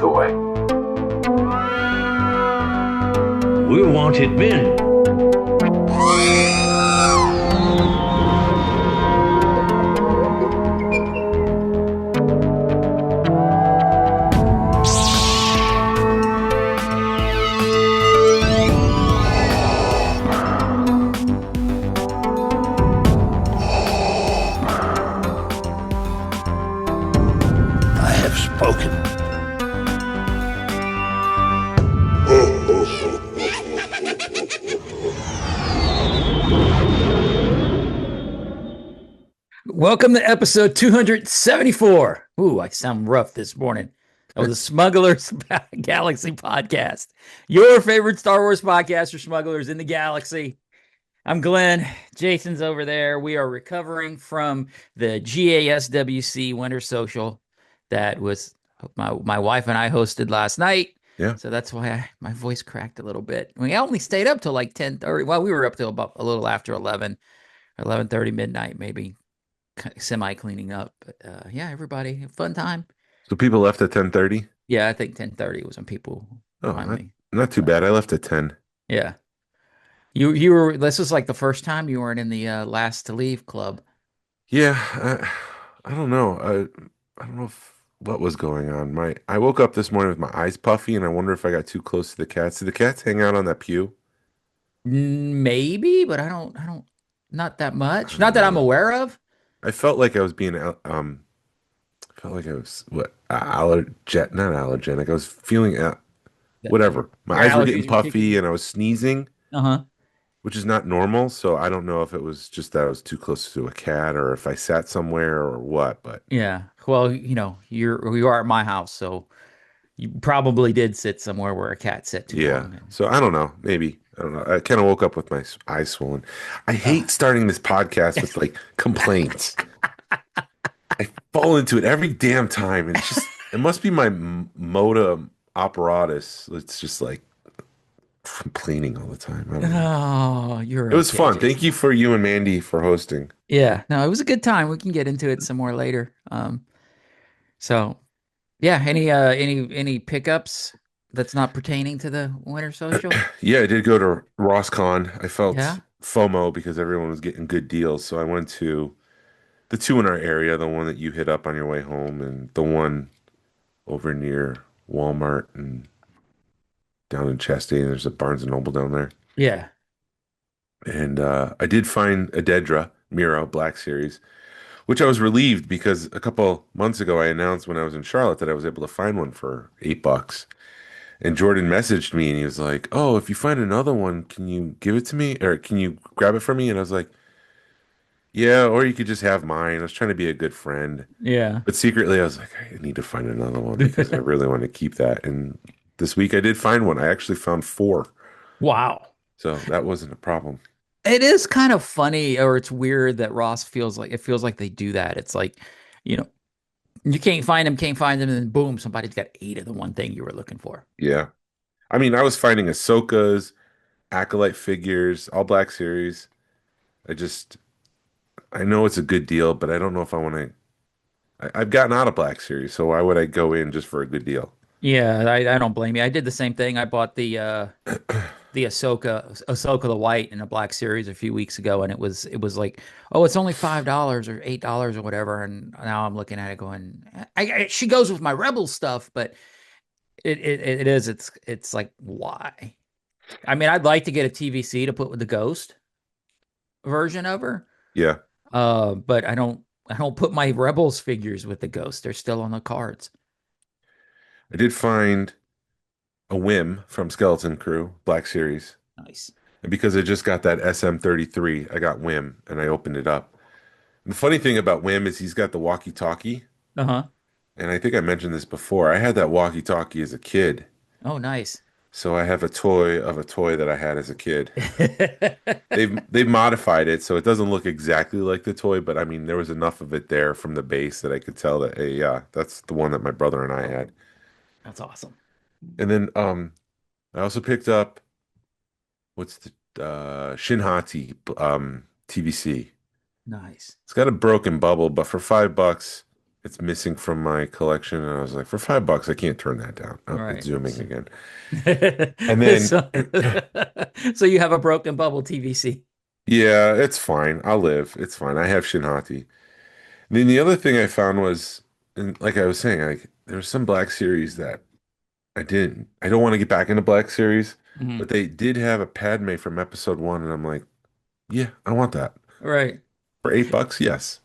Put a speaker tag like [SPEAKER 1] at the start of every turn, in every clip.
[SPEAKER 1] toy.
[SPEAKER 2] We're wanted men.
[SPEAKER 3] I have spoken.
[SPEAKER 4] Welcome to episode 274. Ooh, I sound rough this morning. Of the Smugglers Galaxy Podcast. Your favorite Star Wars podcast for smugglers in the galaxy. I'm Glen. Jason's over there. We are recovering from the GASWC Winter Social that was my wife and I hosted last night.
[SPEAKER 5] Yeah.
[SPEAKER 4] So that's why my voice cracked a little bit. We only stayed up till like 10:30. Well, we were up till about a little after 11:30 midnight, maybe. Semi cleaning up, but yeah, everybody, fun time.
[SPEAKER 5] So people left at 10:30?
[SPEAKER 4] Yeah, I think 10:30 was when people finally.
[SPEAKER 5] Not too bad. I left at 10.
[SPEAKER 4] Yeah, you were. This was like the first time you weren't in the last to leave club.
[SPEAKER 5] Yeah, I don't know. I don't know what was going on. I woke up this morning with my eyes puffy, and I wonder if I got too close to the cats. Did the cats hang out on that pew?
[SPEAKER 4] Maybe, but I don't. Not that much. Not that I'm aware of.
[SPEAKER 5] I felt like I was being felt like I was not allergenic. I was feeling whatever. My eyes were getting puffy and I was sneezing. Which is not normal, so I don't know if it was just that I was too close to a cat or if I sat somewhere or what, but
[SPEAKER 4] yeah. Well, you are at my house, so you probably did sit somewhere where a cat sat too long.
[SPEAKER 5] So I don't know. Maybe. I don't know. I kind of woke up with my eyes swollen. I hate starting this podcast with like complaints. I fall into it every damn time. And it must be my moda apparatus. It's just like complaining all the time. I don't know.
[SPEAKER 4] It
[SPEAKER 5] was fun. Thank you for you and Mandy for hosting.
[SPEAKER 4] Yeah, no, it was a good time. We can get into it some more later. So yeah, any pickups that's not pertaining to the Winter Social?
[SPEAKER 5] Yeah, I did go to RossCon. I felt FOMO because everyone was getting good deals. So I went to the two in our area, the one that you hit up on your way home and the one over near Walmart and down in Chastain. There's a Barnes & Noble down there.
[SPEAKER 4] Yeah.
[SPEAKER 5] And I did find a Dedra Miro Black Series, which I was relieved because a couple months ago I announced when I was in Charlotte that I was able to find one for $8. And Jordan messaged me and he was like, "Oh, if you find another one, can you give it to me? Or can you grab it from me?" And I was like, "Yeah, or you could just have mine." I was trying to be a good friend.
[SPEAKER 4] Yeah.
[SPEAKER 5] But secretly I was like, I need to find another one because I really want to keep that. And this week I did find one. I actually found 4.
[SPEAKER 4] Wow.
[SPEAKER 5] So that wasn't a problem.
[SPEAKER 4] It is kind of funny, or it's weird that Ross feels like they do that. It's like, you can't find them, and then boom, somebody's got 8 of the one thing you were looking for.
[SPEAKER 5] Yeah. I mean, I was finding Ahsoka's, Acolyte figures, all Black Series. I know it's a good deal, but I don't know if I want to. I've gotten out of Black Series, so why would I go in just for a good deal?
[SPEAKER 4] Yeah, I don't blame you. I did the same thing. I bought the Ahsoka the white in a Black Series a few weeks ago, and it was like, oh, it's only $5 or $8 or whatever. And now I'm looking at it going, she goes with my Rebel stuff, but it's like, why? I mean, I'd like to get a TVC to put with the Ghost version of her.
[SPEAKER 5] Yeah.
[SPEAKER 4] But I don't put my Rebels figures with the Ghost. They're still on the cards.
[SPEAKER 5] I did find a Whim from Skeleton Crew, Black Series.
[SPEAKER 4] Nice.
[SPEAKER 5] And because I just got that SM33, I got Whim and I opened it up. And the funny thing about Whim is he's got the walkie-talkie.
[SPEAKER 4] Uh-huh.
[SPEAKER 5] And I think I mentioned this before. I had that walkie-talkie as a kid.
[SPEAKER 4] Oh, nice.
[SPEAKER 5] So I have a toy that I had as a kid. They've modified it so it doesn't look exactly like the toy, but I mean there was enough of it there from the base that I could tell that, hey, yeah, that's the one that my brother and I had.
[SPEAKER 4] That's awesome.
[SPEAKER 5] And then I also picked up what's the Shinhati TVC.
[SPEAKER 4] Nice.
[SPEAKER 5] It's got a broken bubble, but for $5, it's missing from my collection, and I was like, for $5, I can't turn that down. Oh, it's
[SPEAKER 4] Right.
[SPEAKER 5] zooming again. And then,
[SPEAKER 4] So, so you have a broken bubble TVC.
[SPEAKER 5] yeah, it's fine. I'll live. It's fine. I have Shinhati. Then the other thing I found was, and like I was saying, like there was some Black Series that I don't want to get back into Black Series,
[SPEAKER 4] Mhm.
[SPEAKER 5] but they did have a Padme from episode one, and I'm like, yeah, I want that
[SPEAKER 4] Right.
[SPEAKER 5] for $8. Yes.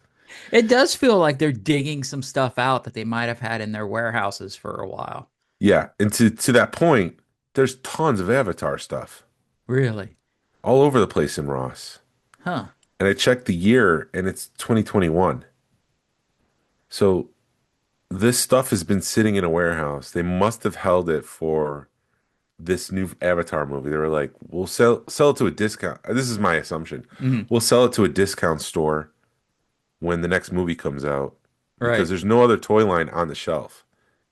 [SPEAKER 4] It does feel like they're digging some stuff out that they might have had in their warehouses for a while.
[SPEAKER 5] Yeah, and to that point, there's tons of Avatar stuff
[SPEAKER 4] Really?
[SPEAKER 5] all over the place in Ross.
[SPEAKER 4] Huh.
[SPEAKER 5] And I checked the year, and it's 2021. So this stuff has been sitting in a warehouse. They must have held it for this new Avatar movie. They were like, "We'll sell it to a discount." This is my assumption.
[SPEAKER 4] Mhm.
[SPEAKER 5] We'll sell it to a discount store when the next movie comes out because
[SPEAKER 4] Right.
[SPEAKER 5] there's no other toy line on the shelf.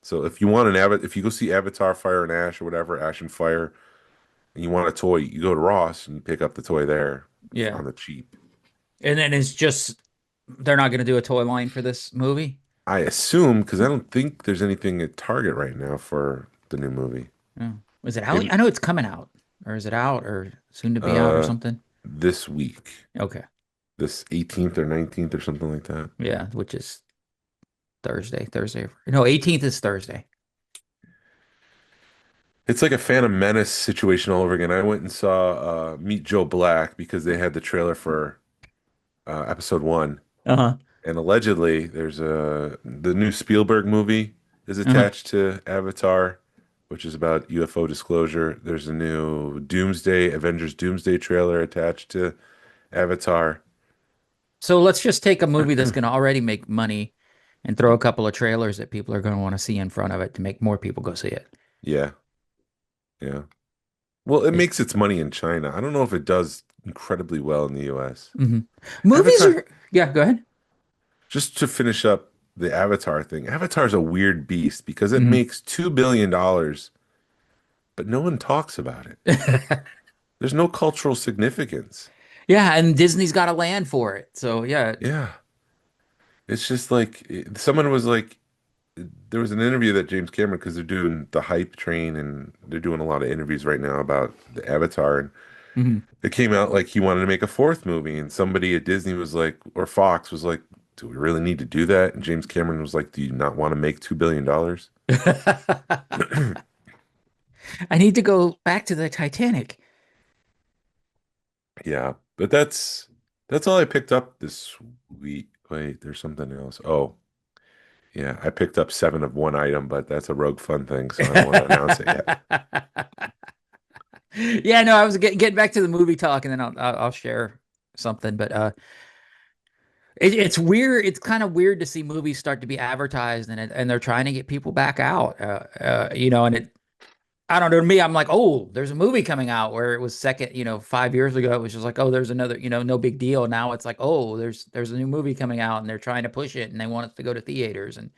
[SPEAKER 5] So if you want if you go see Avatar Fire and Ash or whatever, Ash and Fire, and you want a toy, you go to Ross and you pick up the toy there
[SPEAKER 4] Yeah.
[SPEAKER 5] on the cheap.
[SPEAKER 4] And then it's just they're not going to do a toy line for this movie.
[SPEAKER 5] I assume because I don't think there's anything at Target right now for the new movie.
[SPEAKER 4] Oh. Is it out?
[SPEAKER 5] Maybe
[SPEAKER 4] I know it's coming out. Or is it out or soon to be out or
[SPEAKER 5] uh
[SPEAKER 4] something?
[SPEAKER 5] this week,
[SPEAKER 4] Okay.
[SPEAKER 5] this 18th or 19th or something like that.
[SPEAKER 4] Yeah, which is Thursday. Thursday. No, 18th is Thursday.
[SPEAKER 5] It's like a Phantom Menace situation all over again. I went and saw Meet Joe Black because they had the trailer for episode one,
[SPEAKER 4] Uh-huh.
[SPEAKER 5] and allegedly there's the new Spielberg movie is
[SPEAKER 4] Uh-huh.
[SPEAKER 5] attached to Avatar, which is about UFO disclosure. There's a new Avengers Doomsday trailer attached to Avatar.
[SPEAKER 4] So let's just take a movie that's going to already make money and throw a couple of trailers that people are going to want to see in front of it to make more people go see it.
[SPEAKER 5] Yeah, yeah. Well, it
[SPEAKER 4] It-
[SPEAKER 5] makes its money in China. I don't know if it does incredibly well in the US.
[SPEAKER 4] Mhm. Movies
[SPEAKER 5] Avatar,
[SPEAKER 4] are, yeah, go ahead.
[SPEAKER 5] just to finish up the Avatar thing, Avatar's a weird beast because it
[SPEAKER 4] Mhm.
[SPEAKER 5] makes $2 billion, but no one talks about it. There's no cultural significance.
[SPEAKER 4] Yeah, and Disney's got a land for it. So yeah.
[SPEAKER 5] Yeah. It's just like someone was like, there was an interview that James Cameron, because they're doing the hype train and they're doing a lot of interviews right now about the Avatar. And
[SPEAKER 4] Mhm.
[SPEAKER 5] it came out like he wanted to make a fourth movie. And somebody at Disney was like, or Fox was like, do we really need to do that? And James Cameron was like, do you not want to make $2 billion?
[SPEAKER 4] I need to go back to the Titanic.
[SPEAKER 5] Yeah. But that's all I picked up this week. Wait, there's something else. Oh, yeah. I picked up seven of one item, but that's a Rogue Fun thing, so I don't want to announce it yet.
[SPEAKER 4] Yeah, no, I was getting back to the movie talk, and then I'll share something. But it's weird. It's kind of weird to see movies start to be advertised, and they're trying to get people back out. And I don't know. To me, I'm like, oh, there's a movie coming out where it was second. 5 years ago, it was just like, oh, there's another. No big deal. Now it's like, oh, there's a new movie coming out, and they're trying to push it, and they want us to go to theaters, and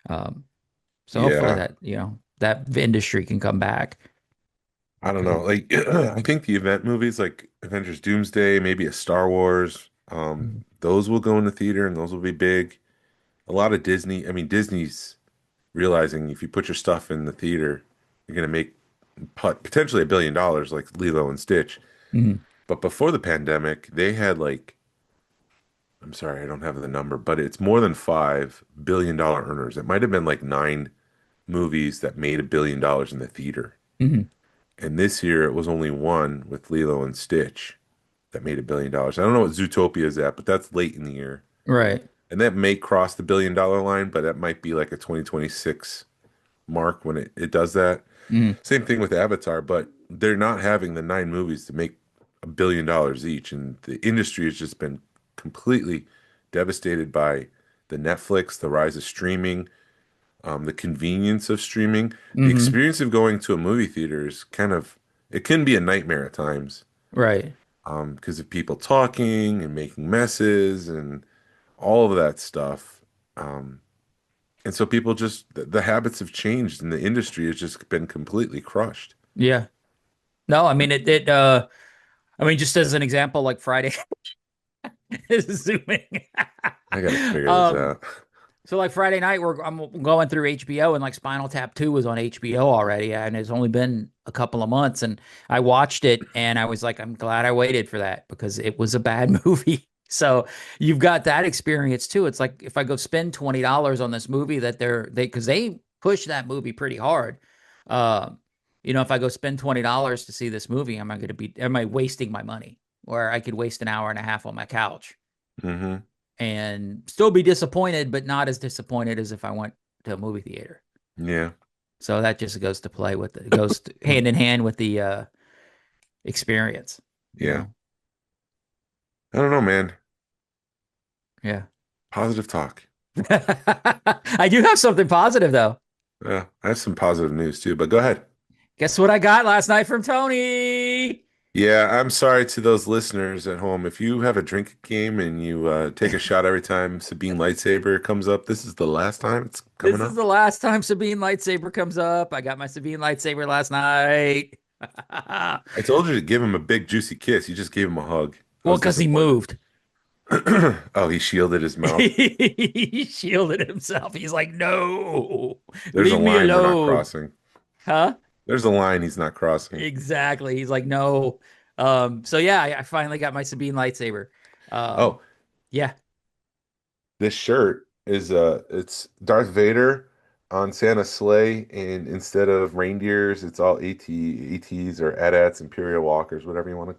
[SPEAKER 4] um, so hopefully
[SPEAKER 5] Yeah.
[SPEAKER 4] that industry can come back.
[SPEAKER 5] I don't
[SPEAKER 4] 'Cause
[SPEAKER 5] know. Like I think the event movies like Avengers Doomsday, maybe a Star Wars, those will go in the theater and those will be big. A lot of Disney, I mean Disney's realizing if you put your stuff in the theater, you're gonna make potentially $1 billion like Lilo and Stitch.
[SPEAKER 4] Mhm.
[SPEAKER 5] But before the pandemic, they had like, I'm sorry, I don't have the number, but it's more than $5 billion earners. It might have been like nine movies that made $1 billion in the theater.
[SPEAKER 4] Mhm.
[SPEAKER 5] And this year it was only one with Lilo and Stitch that made $1 billion. I don't know what Zootopia is at, but that's late in the year.
[SPEAKER 4] Right.
[SPEAKER 5] And that may cross the $1 billion line, but that might be like a 2026 mark when it does that.
[SPEAKER 4] Mhm.
[SPEAKER 5] Same thing with Avatar, but they're not having the nine movies to make $1 billion each. And the industry has just been completely devastated by the Netflix, the rise of streaming, the convenience of streaming. The
[SPEAKER 4] Mhm.
[SPEAKER 5] experience of going to a movie theater is it can be a nightmare at times.
[SPEAKER 4] Right.
[SPEAKER 5] Because of people talking and making messes and all of that stuff. Um, and so people the habits have changed and the industry has just been completely crushed.
[SPEAKER 4] Yeah. No, I mean I mean, just as an example, like Friday is zooming.
[SPEAKER 5] I got to figure this
[SPEAKER 4] Um,
[SPEAKER 5] out.
[SPEAKER 4] So like Friday night, I'm going through HBO and like Spinal Tap 2 was on HBO already, and it's only been a couple of months, and I watched it and I was like, I'm glad I waited for that because it was a bad movie. So you've got that experience too. It's like if I go spend $20 on this movie that because they push that movie pretty hard. Uh, if I go spend $20 to see this movie, am I wasting my money? Where I could waste an hour and a half on my couch
[SPEAKER 5] Mm-hmm.
[SPEAKER 4] and still be disappointed, but not as disappointed as if I went to a movie theater.
[SPEAKER 5] Yeah.
[SPEAKER 4] So that just goes to play with it. It goes hand in hand with the experience. You
[SPEAKER 5] Yeah.
[SPEAKER 4] know?
[SPEAKER 5] I don't know, man.
[SPEAKER 4] Yeah.
[SPEAKER 5] Positive talk.
[SPEAKER 4] I do have something positive though.
[SPEAKER 5] Yeah, I have some positive news too, but go ahead.
[SPEAKER 4] Guess what I got last night from Tony?
[SPEAKER 5] Yeah, I'm sorry to those listeners at home. If you have a drink game and you take a shot every time Sabine lightsaber comes up, this is the last time it's
[SPEAKER 4] This
[SPEAKER 5] coming
[SPEAKER 4] is
[SPEAKER 5] up.
[SPEAKER 4] the last time Sabine lightsaber comes up. I got my Sabine lightsaber last night.
[SPEAKER 5] I told you to give him a big juicy kiss. You just gave him a hug. I
[SPEAKER 4] Well,
[SPEAKER 5] was
[SPEAKER 4] because he
[SPEAKER 5] disappointed.
[SPEAKER 4] moved.
[SPEAKER 5] Oh, he shielded his mouth.
[SPEAKER 4] He shielded himself. He's like, no,
[SPEAKER 5] There's a
[SPEAKER 4] leave me
[SPEAKER 5] line we're not
[SPEAKER 4] alone.
[SPEAKER 5] crossing.
[SPEAKER 4] Huh?
[SPEAKER 5] There's a line he's not crossing.
[SPEAKER 4] Exactly. He's like, no. So yeah, I finally got my Sabine lightsaber. Um,
[SPEAKER 5] Oh,
[SPEAKER 4] yeah.
[SPEAKER 5] this shirt is it's Darth Vader on Santa's sleigh, and instead of reindeers, it's all ATs or AT-ATs, Imperial Walkers, whatever you want to.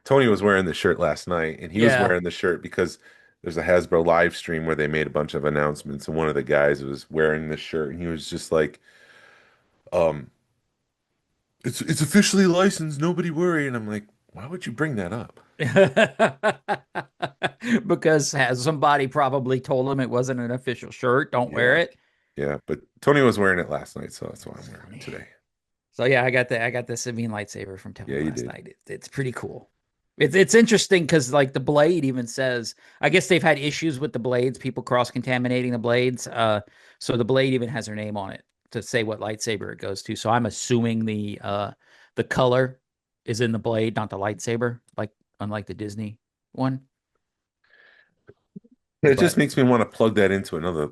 [SPEAKER 5] Tony was wearing the shirt last night, and he was
[SPEAKER 4] Yeah.
[SPEAKER 5] wearing the shirt because there's a Hasbro live stream where they made a bunch of announcements, and one of the guys was wearing this shirt, and he was just like, um, it's officially licensed, nobody worry. And I'm like, why would you bring that up?
[SPEAKER 4] Because has somebody probably told him it wasn't an official shirt. Don't wear
[SPEAKER 5] Yeah,
[SPEAKER 4] it.
[SPEAKER 5] yeah, but Tony was wearing it last night, so that's why I'm wearing it
[SPEAKER 4] Funny.
[SPEAKER 5] today.
[SPEAKER 4] So yeah, I got the Sabine lightsaber from Tony
[SPEAKER 5] Yeah, you
[SPEAKER 4] last
[SPEAKER 5] did.
[SPEAKER 4] night. It's pretty cool. It's interesting because like the blade even says, I guess they've had issues with the blades, people cross contaminating the blades. So the blade even has her name on it to say what lightsaber it goes to. So I'm assuming the color is in the blade, not the lightsaber, like unlike the Disney one.
[SPEAKER 5] It just
[SPEAKER 4] But
[SPEAKER 5] makes me want to plug that into another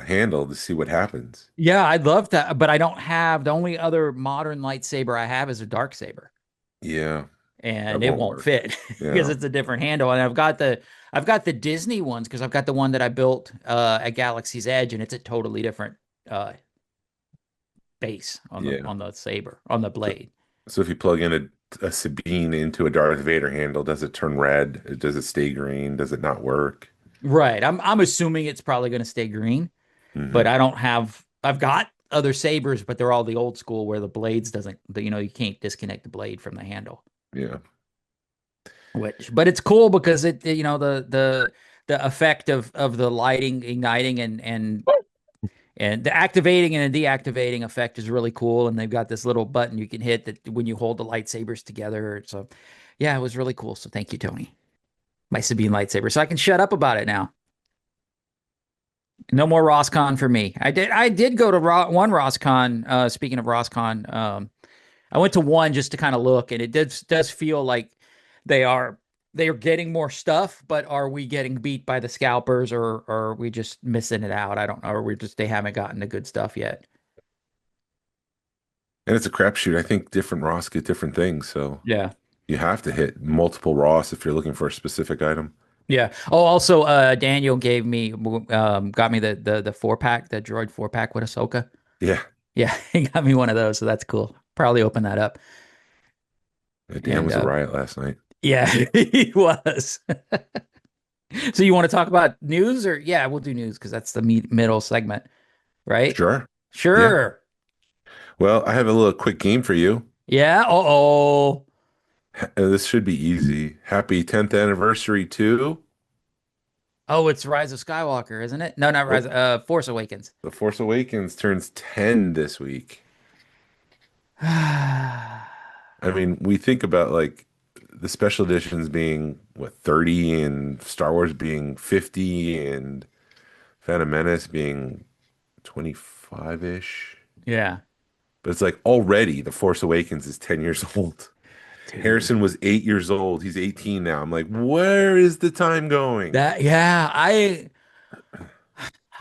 [SPEAKER 5] handle to see what happens.
[SPEAKER 4] yeah, I'd love to, but I don't have the only other modern lightsaber I have is a dark saber.
[SPEAKER 5] Yeah, that
[SPEAKER 4] And it
[SPEAKER 5] won't
[SPEAKER 4] won't
[SPEAKER 5] work.
[SPEAKER 4] fit because
[SPEAKER 5] Yeah.
[SPEAKER 4] it's a different handle. And I've got the Disney ones because I've got the one that I built at Galaxy's Edge, and it's a totally different uh base on the
[SPEAKER 5] Yeah.
[SPEAKER 4] on the saber on the
[SPEAKER 5] So,
[SPEAKER 4] blade.
[SPEAKER 5] so if you plug in a Sabine into a Darth Vader handle, does it turn red? Does it stay green? Does it not work?
[SPEAKER 4] Right. I'm assuming it's probably going to stay green, but
[SPEAKER 5] Hmm.
[SPEAKER 4] I've got other sabers, but they're all the old school where the blades doesn't, you can't disconnect the blade from the handle.
[SPEAKER 5] Yeah.
[SPEAKER 4] But it's cool because the effect of the lighting igniting and the activating and the deactivating effect is really cool. And they've got this little button you can hit that when you hold the lightsabers together. So yeah, it was really cool. So thank you, Tony. My Sabine lightsaber. So I can shut up about it now. No more RossCon for me. I did go to one RossCon. Speaking of RossCon, I went to one just to kind of look, and it does feel like they are they are getting more stuff, but are we getting beat by the scalpers, or are we just missing it out? I don't know. Or they haven't gotten the good stuff yet.
[SPEAKER 5] And it's a crapshoot. I think different Ross get different things, so
[SPEAKER 4] Yeah.
[SPEAKER 5] you have to hit multiple Ross if you're looking for a specific item.
[SPEAKER 4] Yeah. Oh, also, Daniel got me the 4-pack, the droid 4-pack with Ahsoka.
[SPEAKER 5] Yeah.
[SPEAKER 4] Yeah, he got me one of those, so that's cool. Probably open that up.
[SPEAKER 5] Dan
[SPEAKER 4] And
[SPEAKER 5] was a riot last night.
[SPEAKER 4] yeah, he was. So you want to talk about news, or yeah, we'll do news because that's the middle segment, right?
[SPEAKER 5] Sure. Yeah.
[SPEAKER 4] Sure.
[SPEAKER 5] Well, I have a little quick game for you.
[SPEAKER 4] Yeah. Oh.
[SPEAKER 5] This should be easy. Happy 10th anniversary to
[SPEAKER 4] Oh, it's Rise of Skywalker, isn't it? No, not Rise.
[SPEAKER 5] oh,
[SPEAKER 4] Force Awakens.
[SPEAKER 5] The Force Awakens turns 10 this week.
[SPEAKER 4] Yeah.
[SPEAKER 5] I mean, we think about like the special editions being what 30 and Star Wars being 50 and Phantom Menace being 25-ish. But it's like already The Force Awakens is 10 years old.
[SPEAKER 4] Dude.
[SPEAKER 5] Harrison was 8 years old. He's 18 now. I'm like, where is the time going?
[SPEAKER 4] That yeah,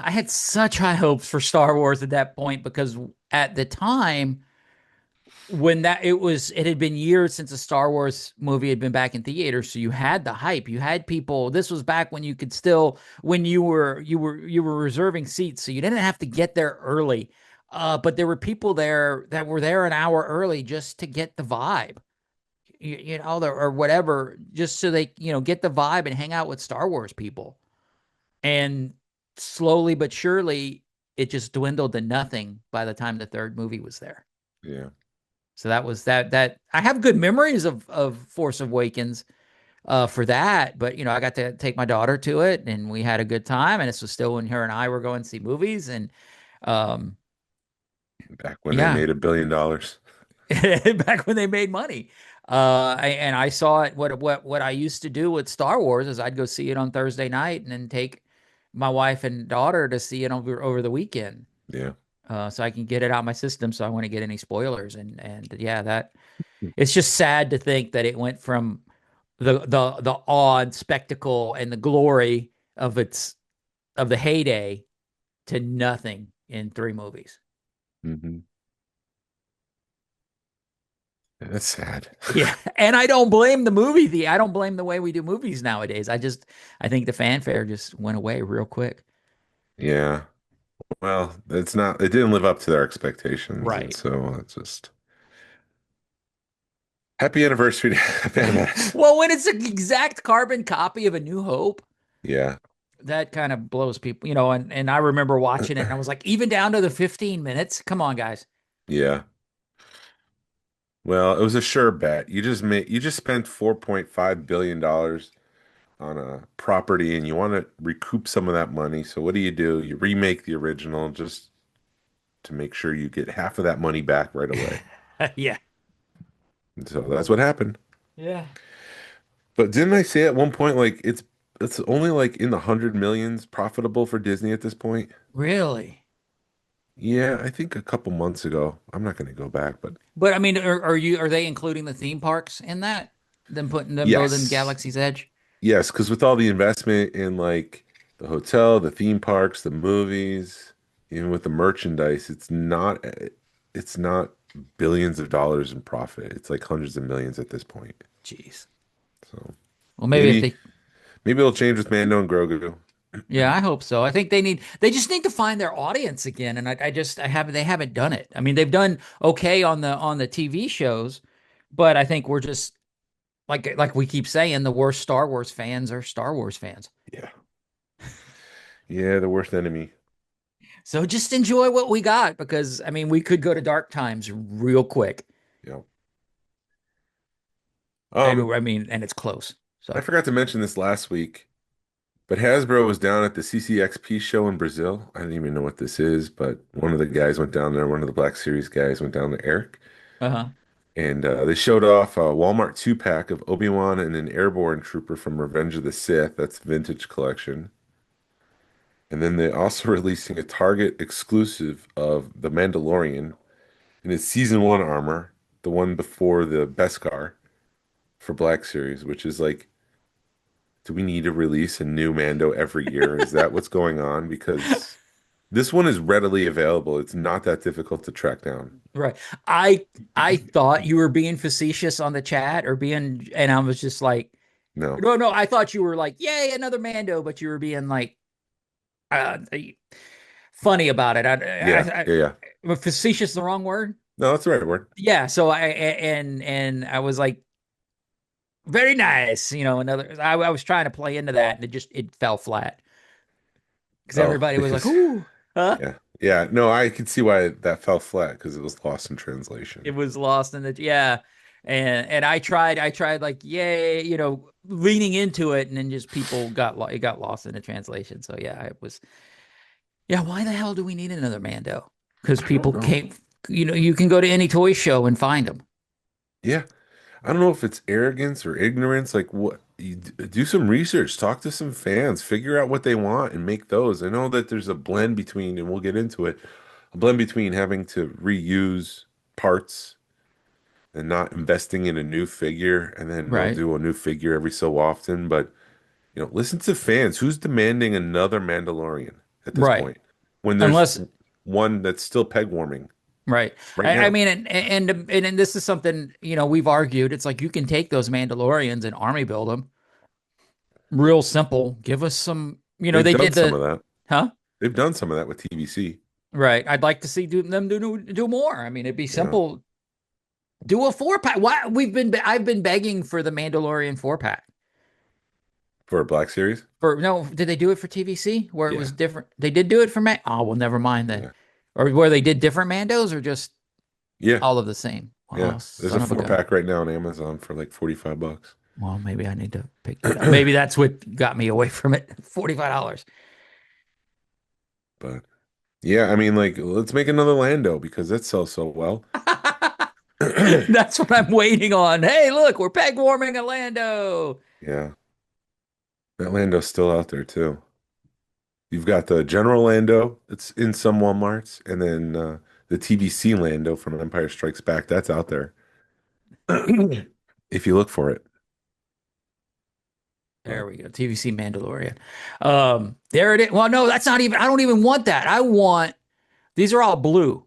[SPEAKER 4] I had such high hopes for Star Wars at that point because at the time when it had been years since a Star Wars movie had been back in theaters, so you had the hype. You had people. This was back when you could still when you were reserving seats, so you didn't have to get there early. But there were people there that were there an hour early just to get the vibe, or whatever, just so they, get the vibe and hang out with Star Wars people. And slowly but surely, it just dwindled to nothing by the time the third movie was there.
[SPEAKER 5] Yeah.
[SPEAKER 4] So that was that I have good memories of Force Awakens for that, but I got to take my daughter to it and we had a good time, and this was still when her and I were going to see movies, and um
[SPEAKER 5] Back when they
[SPEAKER 4] yeah,
[SPEAKER 5] made $1 billion.
[SPEAKER 4] back when they made money. And I saw it. What I used to do with Star Wars is I'd go see it on Thursday night and then take my wife and daughter to see it over the weekend.
[SPEAKER 5] Yeah.
[SPEAKER 4] So I can get it out of my system, so I wouldn't get any spoilers. And yeah, that it's just sad to think that it went from the awe and spectacle and the glory of the heyday to nothing in 3 movies.
[SPEAKER 5] Hmm. That's sad.
[SPEAKER 4] Yeah, and I don't blame the movie. I don't blame the way we do movies nowadays. I think the fanfare just went away real quick.
[SPEAKER 5] Yeah. Well, it didn't live up to their expectations. And
[SPEAKER 4] Right.
[SPEAKER 5] so it's just happy anniversary to Phantom Menace.
[SPEAKER 4] Well, when it's an exact carbon copy of A New Hope,
[SPEAKER 5] Yeah.
[SPEAKER 4] that kind of blows people, and I remember watching it and I was like, even down to the 15 minutes. Come on, guys.
[SPEAKER 5] Yeah. Well, it was a sure bet. You just spent $4.5 billion on a property and you want to recoup some of that money. So what do? You remake the original just to make sure you get half of that money back right away.
[SPEAKER 4] Yeah.
[SPEAKER 5] And so that's what happened.
[SPEAKER 4] Yeah.
[SPEAKER 5] But didn't I say at one point like it's only like in the hundred millions profitable for Disney at this point?
[SPEAKER 4] Really?
[SPEAKER 5] Yeah, I think a couple months ago. I'm not going to go back, but
[SPEAKER 4] But I mean, are they including the theme parks in that? Them putting them building
[SPEAKER 5] yes.
[SPEAKER 4] Galaxy's Edge?
[SPEAKER 5] Yes, because with all the investment in like the hotel, the theme parks, the movies, even with the merchandise, it's not billions of dollars in profit. It's like hundreds of millions at this point.
[SPEAKER 4] Jeez.
[SPEAKER 5] So
[SPEAKER 4] Well, maybe if
[SPEAKER 5] maybe
[SPEAKER 4] they
[SPEAKER 5] maybe it'll change with Mando and Grogu.
[SPEAKER 4] Yeah, I hope so. I think they just need to find their audience again. And they haven't done it. I mean, they've done okay on the TV shows, but I think we're just like we keep saying, the worst Star Wars fans are Star Wars fans.
[SPEAKER 5] Yeah. Yeah, the worst enemy.
[SPEAKER 4] So just enjoy what we got, because I mean, we could go to dark times real quick.
[SPEAKER 5] Yeah.
[SPEAKER 4] And
[SPEAKER 5] Um,
[SPEAKER 4] I mean, and it's close.
[SPEAKER 5] I
[SPEAKER 4] So,
[SPEAKER 5] forgot to mention this last week, but Hasbro was down at the CCXP show in Brazil. I don't even know what this is, but one of the guys went down there. One of the Black Series guys went down to Eric.
[SPEAKER 4] uh-huh.
[SPEAKER 5] And they showed off a Walmart 2-pack of Obi-Wan and an airborne trooper from Revenge of the Sith. That's vintage collection. And then they're also releasing a Target exclusive of The Mandalorian in his season one armor, the one before the Beskar for Black Series, which is like, do we need to release a new Mando every year? Is that what's going on? Because this one is readily available. It's not that difficult to track down.
[SPEAKER 4] Right. I thought you were being facetious on the chat, and I was just like,
[SPEAKER 5] No.
[SPEAKER 4] no, I thought you were like, yay, another Mando, but you were being like, uh, funny about it.
[SPEAKER 5] Yeah, yeah, yeah.
[SPEAKER 4] Facetious the wrong word?
[SPEAKER 5] No, that's the right word.
[SPEAKER 4] Yeah. So and I was like, very nice. I was trying to play into that, and it fell flat because
[SPEAKER 5] Oh,
[SPEAKER 4] everybody was like,
[SPEAKER 5] because
[SPEAKER 4] ooh, huh?
[SPEAKER 5] yeah. Yeah, no, I could see why that fell flat because it was lost in
[SPEAKER 4] It
[SPEAKER 5] translation.
[SPEAKER 4] was lost in the, yeah. And I tried like, yay, leaning into it, and then just people it got lost in the translation. So yeah, it was, yeah, why the hell do we need another Mando? Because
[SPEAKER 5] I don't
[SPEAKER 4] people
[SPEAKER 5] know.
[SPEAKER 4] can't, you can go to any toy show and find them.
[SPEAKER 5] Yeah. I don't know if it's arrogance or ignorance. Like, what? Do some research, talk to some fans, figure out what they want and make those. I know that there's a blend between, and we'll get into it, a blend between having to reuse parts and not investing in a new figure, and then they'll
[SPEAKER 4] Right.
[SPEAKER 5] do a new figure every so often. But, listen to fans. Who's demanding another Mandalorian? at this
[SPEAKER 4] Right.
[SPEAKER 5] point. When there's
[SPEAKER 4] Unless
[SPEAKER 5] one that's still peg warming
[SPEAKER 4] right.
[SPEAKER 5] right
[SPEAKER 4] I
[SPEAKER 5] now.
[SPEAKER 4] mean, and this is something, we've argued. It's like you can take those Mandalorians and army build them. Real simple. Give us some,
[SPEAKER 5] They've
[SPEAKER 4] they
[SPEAKER 5] done
[SPEAKER 4] did
[SPEAKER 5] some of
[SPEAKER 4] the,
[SPEAKER 5] that.
[SPEAKER 4] huh?
[SPEAKER 5] They've done some of that with TVC.
[SPEAKER 4] Right. I'd like to see them do more. I mean, it'd be
[SPEAKER 5] Yeah.
[SPEAKER 4] simple. Do a 4-pack. Why I've been begging for the Mandalorian 4-pack.
[SPEAKER 5] For a Black Series?
[SPEAKER 4] No, did they do it for TVC where it
[SPEAKER 5] Yeah.
[SPEAKER 4] was different? They did do it for Oh, well, never mind then.
[SPEAKER 5] Yeah.
[SPEAKER 4] Or where they did different Mandos or just
[SPEAKER 5] Yeah.
[SPEAKER 4] all of the same?
[SPEAKER 5] Yeah.
[SPEAKER 4] Oh,
[SPEAKER 5] There's a
[SPEAKER 4] son of a gun.
[SPEAKER 5] 4-pack right now on Amazon for like $45.
[SPEAKER 4] Well, maybe I need to pick that up. Maybe that's what got me away from it. $45.
[SPEAKER 5] But yeah, I mean, like, let's make another Lando because that sells so well.
[SPEAKER 4] That's what I'm waiting on. Hey, look, we're peg warming a Lando.
[SPEAKER 5] Yeah. That Lando's still out there too. You've got the General Lando, it's in some Walmarts, and then the TVC Lando from Empire Strikes Back, that's out there. If you look for it.
[SPEAKER 4] There we go. TVC Mandalorian. There it is. Well, no, that's not even, I don't even want that. These are all blue.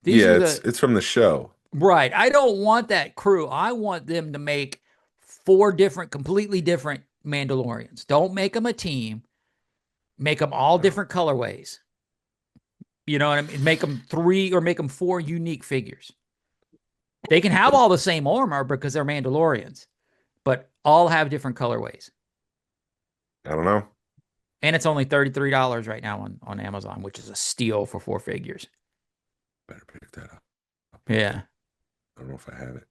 [SPEAKER 4] These
[SPEAKER 5] Yeah,
[SPEAKER 4] are
[SPEAKER 5] it's from the show.
[SPEAKER 4] right. I don't want that crew. I want them to make 4 completely different Mandalorians. Don't make them a team. Make them all different colorways. You know what I mean? Make them 3 or make them 4 unique figures. They can have all the same armor because they're Mandalorians, but all have different colorways.
[SPEAKER 5] I don't know.
[SPEAKER 4] And it's only $33 right now on Amazon, which is a steal for 4 figures.
[SPEAKER 5] Better pick that up.
[SPEAKER 4] Yeah.
[SPEAKER 5] I don't know if I have it.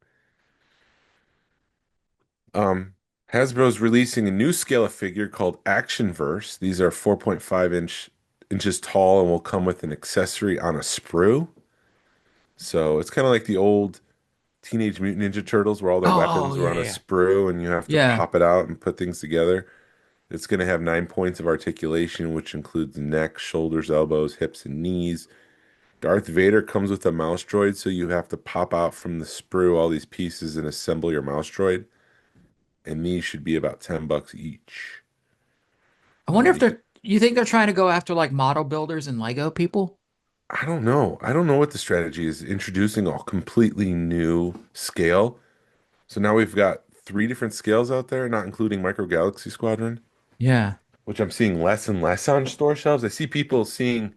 [SPEAKER 5] Hasbro's releasing a new scale of figure called Actionverse. These are 4.5 inches tall and will come with an accessory on a sprue. So it's kind of like the old Teenage Mutant Ninja Turtles where all their weapons were on a sprue and you have to pop it out and put things together. It's going to have 9 points of articulation, which includes neck, shoulders, elbows, hips, and knees. Darth Vader comes with a mouse droid, so you have to pop out from the sprue all these pieces and assemble your mouse droid. And these should be about $10 each.
[SPEAKER 4] I wonder if you think they're trying to go after like model builders and Lego people?
[SPEAKER 5] I don't know. I don't know what the strategy is. Introducing a completely new scale. So now we've got 3 different scales out there, not including Micro Galaxy Squadron.
[SPEAKER 4] Yeah.
[SPEAKER 5] Which I'm seeing less and less on store shelves. I see people seeing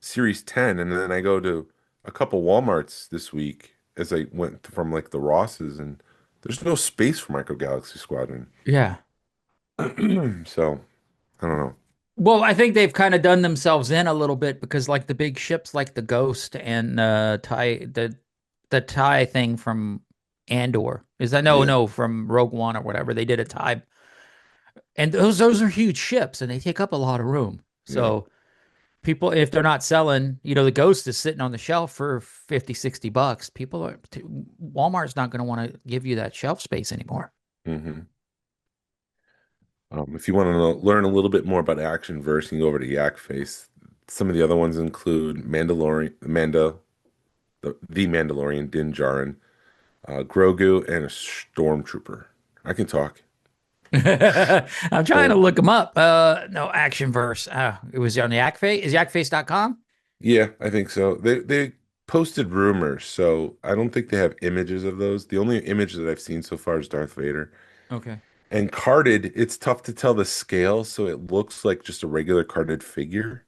[SPEAKER 5] Series 10, and then I go to a couple Walmarts this week as I went from like the Rosses, and there's no space for Micro Galaxy Squadron.
[SPEAKER 4] Yeah.
[SPEAKER 5] So, I don't know.
[SPEAKER 4] Well, I think they've kind of done themselves in a little bit because like the big ships like the Ghost and the TIE thing from Andor. Is that no from Rogue One or whatever. They did a TIE. And those are huge ships and they take up a lot of room. So people, if they're not selling, the Ghost is sitting on the shelf for $50-$60. Walmart's not going to want to give you that shelf space anymore.
[SPEAKER 5] Mm-hmm. If you want to learn a little bit more about Actionverse, you can go over to Yak Face. Some of the other ones include the Mandalorian Din Djarin, Grogu, and a Stormtrooper. I can talk.
[SPEAKER 4] I'm trying to look them up. No, Actionverse. It was on the Yak Face. Is yakface.com?
[SPEAKER 5] Yeah, I think so. They posted rumors, so I don't think they have images of those. The only image that I've seen so far is Darth Vader.
[SPEAKER 4] Okay.
[SPEAKER 5] And carded, it's tough to tell the scale, so it looks like just a regular carded figure.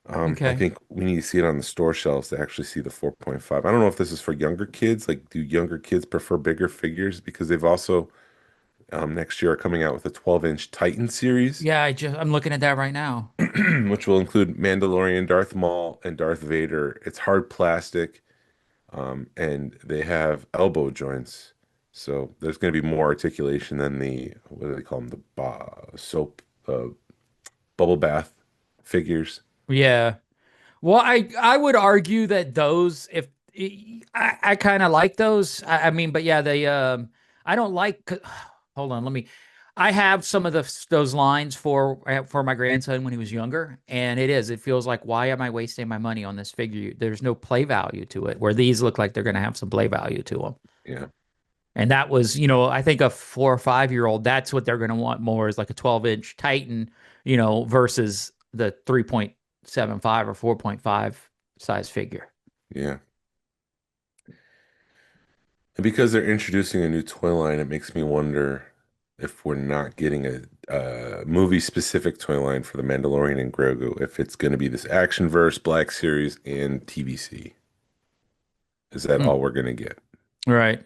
[SPEAKER 4] Okay.
[SPEAKER 5] I think we need to see it on the store shelves to actually see the 4.5. I don't know if this is for younger kids. Like, do younger kids prefer bigger figures? Because they've also next year are coming out with a 12-inch Titan series.
[SPEAKER 4] Yeah, I'm looking at that right now.
[SPEAKER 5] Which will include Mandalorian, Darth Maul, and Darth Vader. It's hard plastic, and they have elbow joints. So there's going to be more articulation than what do they call them? The bubble bath figures.
[SPEAKER 4] Yeah. Well, I would argue that those, if I kind of like those. I mean, but yeah, I don't like. Hold on, I have some of those lines for my grandson when he was younger, and it feels like, why am I wasting my money on this figure? There's no play value to it. Where these look like they're going to have some play value to them.
[SPEAKER 5] Yeah.
[SPEAKER 4] And that was, I think a 4 or 5 year old, that's what they're going to want more is like a 12-inch Titan, versus the 3.75 or 4.5 size figure.
[SPEAKER 5] Yeah. And because they're introducing a new toy line, it makes me wonder if we're not getting a movie-specific toy line for The Mandalorian and Grogu, if it's going to be this action verse, Black Series, and TVC. Is that
[SPEAKER 4] Hmm.
[SPEAKER 5] all we're going to get?
[SPEAKER 4] Right.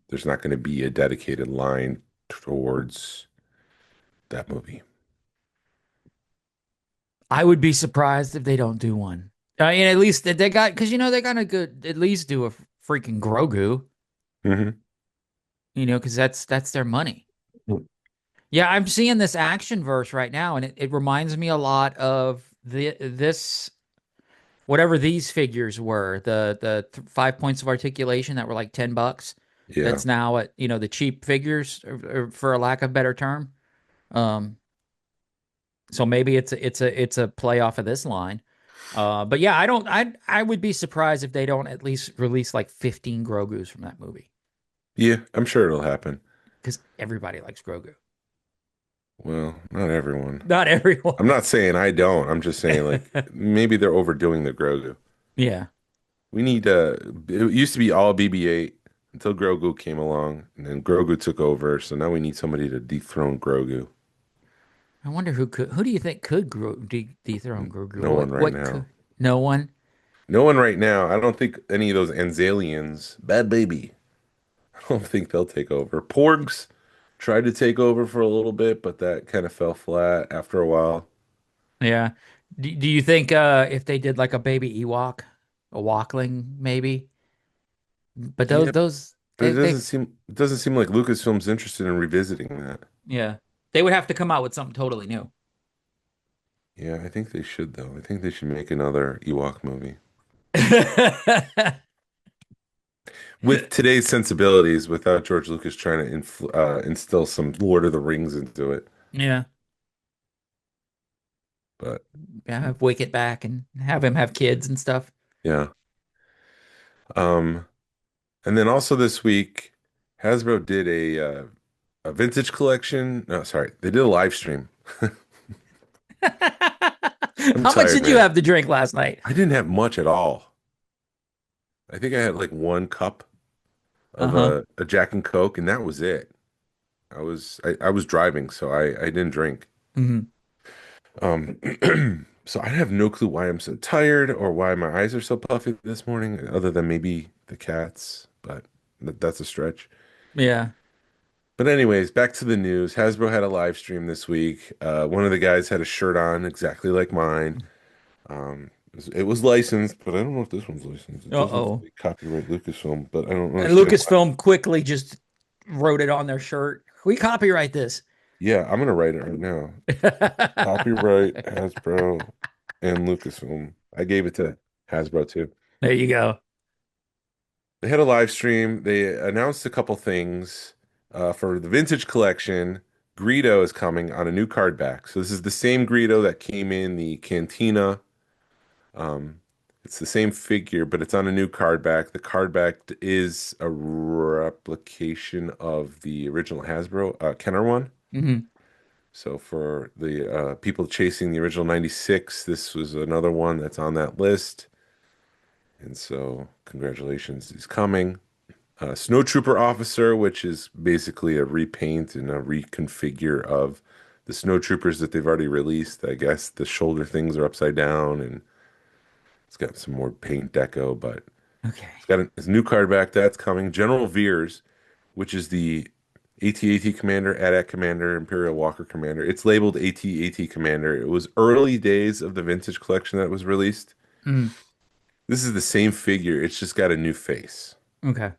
[SPEAKER 5] There's not going to be a dedicated line towards that movie.
[SPEAKER 4] I would be surprised if they don't do one. And at least they got, because they got a good, at least do a freaking Grogu,
[SPEAKER 5] Hmm.
[SPEAKER 4] because that's their money. Yeah, I'm seeing this action verse right now, and it reminds me a lot of this whatever these figures were, the 5 points of articulation that were like $10.
[SPEAKER 5] Yeah.
[SPEAKER 4] That's now at the cheap figures, or for a lack of better term. Um, so maybe it's a play off of this line. But yeah, I would be surprised if they don't at least release like 15 Grogus from that movie,
[SPEAKER 5] Yeah, I'm sure it'll happen.
[SPEAKER 4] because everybody likes Grogu.
[SPEAKER 5] Well, not everyone.
[SPEAKER 4] Not everyone.
[SPEAKER 5] I'm not saying I don't. I'm just saying like maybe they're overdoing the Grogu.
[SPEAKER 4] Yeah.
[SPEAKER 5] We need it used to be all BB-8 until Grogu came along, and then Grogu took over. So now we need somebody to dethrone Grogu.
[SPEAKER 4] I wonder who do you think could dethrone Grogu?
[SPEAKER 5] No one right
[SPEAKER 4] What could?
[SPEAKER 5] now.
[SPEAKER 4] No one.
[SPEAKER 5] No one right now. I don't think any of those Anzalians, bad baby. I don't think they'll take over. Porgs tried to take over for a little bit, but that kind of fell flat after a while.
[SPEAKER 4] Yeah. Do you think if they did like a baby Ewok, a Walkling maybe? But those
[SPEAKER 5] Yeah,
[SPEAKER 4] those
[SPEAKER 5] but
[SPEAKER 4] they
[SPEAKER 5] it doesn't seem like Lucasfilm's interested in revisiting that.
[SPEAKER 4] yeah, they would have to come out with something totally new.
[SPEAKER 5] Yeah, I think they should though. I think they should make another Ewok movie with today's sensibilities, without George Lucas trying to instill some Lord of the Rings into it.
[SPEAKER 4] Yeah.
[SPEAKER 5] But
[SPEAKER 4] Yeah, have Wicket back and have him have kids and stuff.
[SPEAKER 5] yeah. Um, and then also this week, Hasbro did a vintage collection. No, sorry, they did a live stream. I'm
[SPEAKER 4] How much
[SPEAKER 5] tired,
[SPEAKER 4] did you
[SPEAKER 5] man.
[SPEAKER 4] have to drink last night?
[SPEAKER 5] I didn't have much at all. I think I had like one cup of
[SPEAKER 4] Uh-huh.
[SPEAKER 5] a Jack and Coke, and that was it. I was driving, so I didn't drink.
[SPEAKER 4] Hmm.
[SPEAKER 5] Um, so I have no clue why I'm so tired or why my eyes are so puffy this morning, other than maybe the cats, but that's a stretch.
[SPEAKER 4] Yeah.
[SPEAKER 5] But anyways, back to the news. Hasbro had a live stream this week. One of the guys had a shirt on exactly like mine. It was licensed, but I don't know if this one's licensed. It doesn't
[SPEAKER 4] Uh-oh.
[SPEAKER 5] say copyright Lucasfilm, but I don't
[SPEAKER 4] And
[SPEAKER 5] understand why.
[SPEAKER 4] Lucasfilm quickly just wrote it on their shirt. We copyright this.
[SPEAKER 5] Yeah, I'm gonna write it right now. Copyright Hasbro and Lucasfilm. I gave it to Hasbro too.
[SPEAKER 4] There you go.
[SPEAKER 5] They had a live stream. They announced a couple things for the vintage collection. Greedo is coming on a new card back. So this is the same Greedo that came in the Cantina. Um, it's the same figure, but it's on a new card back. The card back is a replication of the original Hasbro Kenner one.
[SPEAKER 4] Hmm.
[SPEAKER 5] So for the people chasing the original 96, this was another one that's on that list. And so congratulations, he's coming. Snowtrooper Officer, which is basically a repaint and a reconfigure of the snowtroopers that they've already released. I guess the shoulder things are upside down and it's got some more paint deco, but
[SPEAKER 4] Okay.
[SPEAKER 5] it's got his new card back that's coming. General Veers, which is the AT-AT Commander, AT-AT Commander, Imperial Walker Commander. It's labeled AT-AT Commander. It was early days of the vintage collection that was released.
[SPEAKER 4] Mm.
[SPEAKER 5] This is the same figure. It's just got a new face.
[SPEAKER 4] Okay.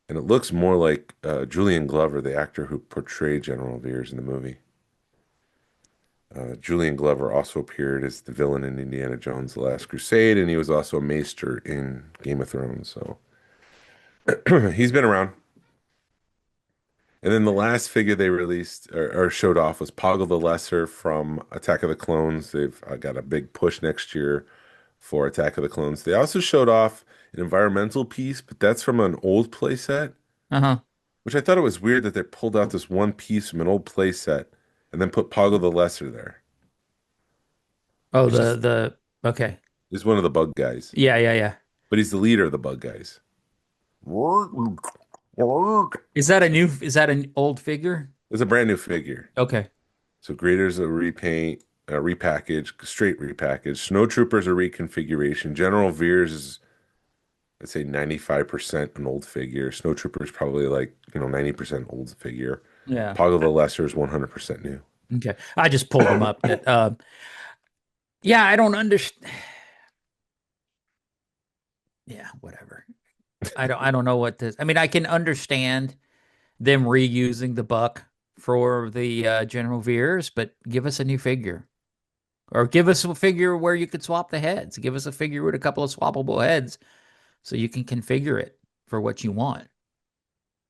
[SPEAKER 5] And it looks more like Julian Glover, the actor who portrayed General Veers in the movie. Julian Glover also appeared as the villain in Indiana Jones: The Last Crusade, and he was also a maester in Game of Thrones. So he's been around. And then the last figure they released or showed off was Poggle the Lesser from Attack of the Clones. They've got a big push next year for Attack of the Clones. They also showed off an environmental piece, but that's from an old playset,
[SPEAKER 4] Uh-huh.
[SPEAKER 5] which I thought it was weird that they pulled out this one piece from an old playset and then put Poggle the Lesser there.
[SPEAKER 4] Oh,
[SPEAKER 5] He's just
[SPEAKER 4] the okay.
[SPEAKER 5] he's one of the bug guys,
[SPEAKER 4] Yeah, yeah, yeah.
[SPEAKER 5] but he's the leader of the bug guys.
[SPEAKER 4] Is that an old figure?
[SPEAKER 5] It's a brand new figure.
[SPEAKER 4] Okay.
[SPEAKER 5] So Graders a repaint, repackage, straight repackage. Snowtroopers a reconfiguration. General Veers is, I'd say, 95% an old figure. Snowtroopers probably like, 90% old figure.
[SPEAKER 4] Yeah.
[SPEAKER 5] Poggle the Lesser is 100% new.
[SPEAKER 4] Okay. I just pulled them up. That yeah, I don't understand. Yeah, whatever. I don't know what this. I mean, I can understand them reusing the buck for the General Veers, but give us a new figure. Or give us a figure where you could swap the heads. Give us a figure with a couple of swappable heads so you can configure it for what you want.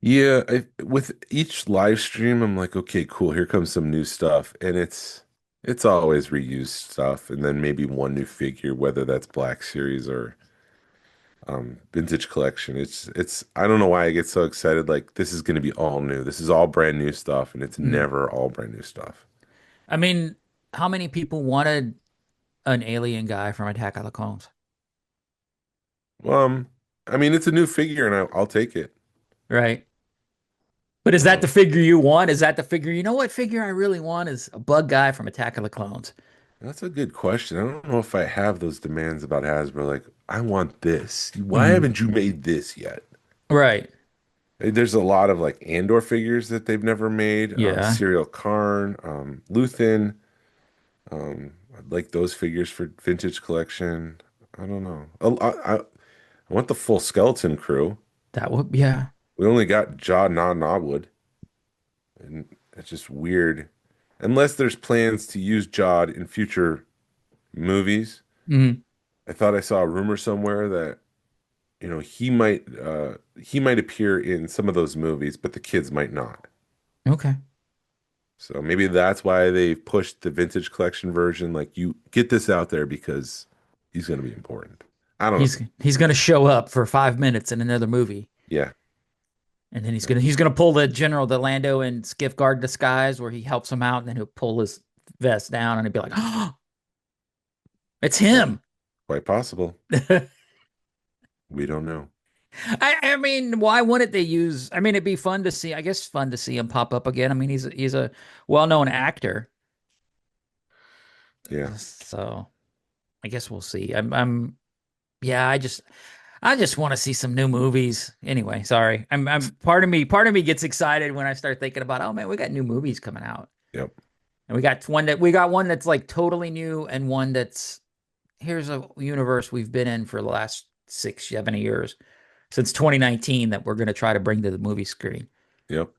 [SPEAKER 5] Yeah, with each live stream, I'm like, okay, cool. Here comes some new stuff, and it's always reused stuff, and then maybe one new figure, whether that's Black Series or vintage collection. It's I don't know why I get so excited. Like this is going to be all new. This is all brand new stuff, and it's
[SPEAKER 4] Mm.
[SPEAKER 5] never all brand new stuff.
[SPEAKER 4] I mean, how many people wanted an alien guy from Attack of the Clones?
[SPEAKER 5] Um, I mean, it's a new figure, and I'll take it.
[SPEAKER 4] Right. But is that
[SPEAKER 5] Um,
[SPEAKER 4] the figure you want? Is that the figure? You know what figure I really want is a bug guy from Attack of the Clones.
[SPEAKER 5] that's a good question. I don't know if I have those demands about Hasbro. Like, I want this. Why
[SPEAKER 4] Mm.
[SPEAKER 5] haven't you made this yet?
[SPEAKER 4] Right.
[SPEAKER 5] There's a lot of like Andor figures that they've never made.
[SPEAKER 4] Yeah.
[SPEAKER 5] Serial Karn, Luthen. I'd like those figures for vintage collection. I don't know. I want the full skeleton crew.
[SPEAKER 4] That would, yeah.
[SPEAKER 5] We only got Jod Nodwood, and it's just weird. Unless there's plans to use Jod in future movies.
[SPEAKER 4] Mm.
[SPEAKER 5] I thought I saw a rumor somewhere that he might appear in some of those movies, but the kids might not.
[SPEAKER 4] Okay.
[SPEAKER 5] So maybe that's why they pushed the vintage collection version. Like you get this out there because he's going to be important. I don't know.
[SPEAKER 4] He's gonna show up for 5 minutes in another movie,
[SPEAKER 5] Yeah.
[SPEAKER 4] and then he's gonna pull the Lando and Skiff Guard disguise where he helps him out, and then he'll pull his vest down and he'll be like, "Oh, it's him."
[SPEAKER 5] Quite possible. We don't know.
[SPEAKER 4] I mean, why wouldn't they use? I mean, it'd be fun to see. I guess fun to see him pop up again. I mean, he's a well-known actor,
[SPEAKER 5] Yeah.
[SPEAKER 4] so I guess we'll see. Yeah. I just want to see some new movies. Anyway, sorry. I'm part of me gets excited when I start thinking about, oh man, we got new movies coming out,
[SPEAKER 5] Yep.
[SPEAKER 4] and we got one that's like totally new, and one that's here's a universe we've been in for the last 6, 7 years since 2019 that we're going to try to bring to the movie screen.
[SPEAKER 5] Yep.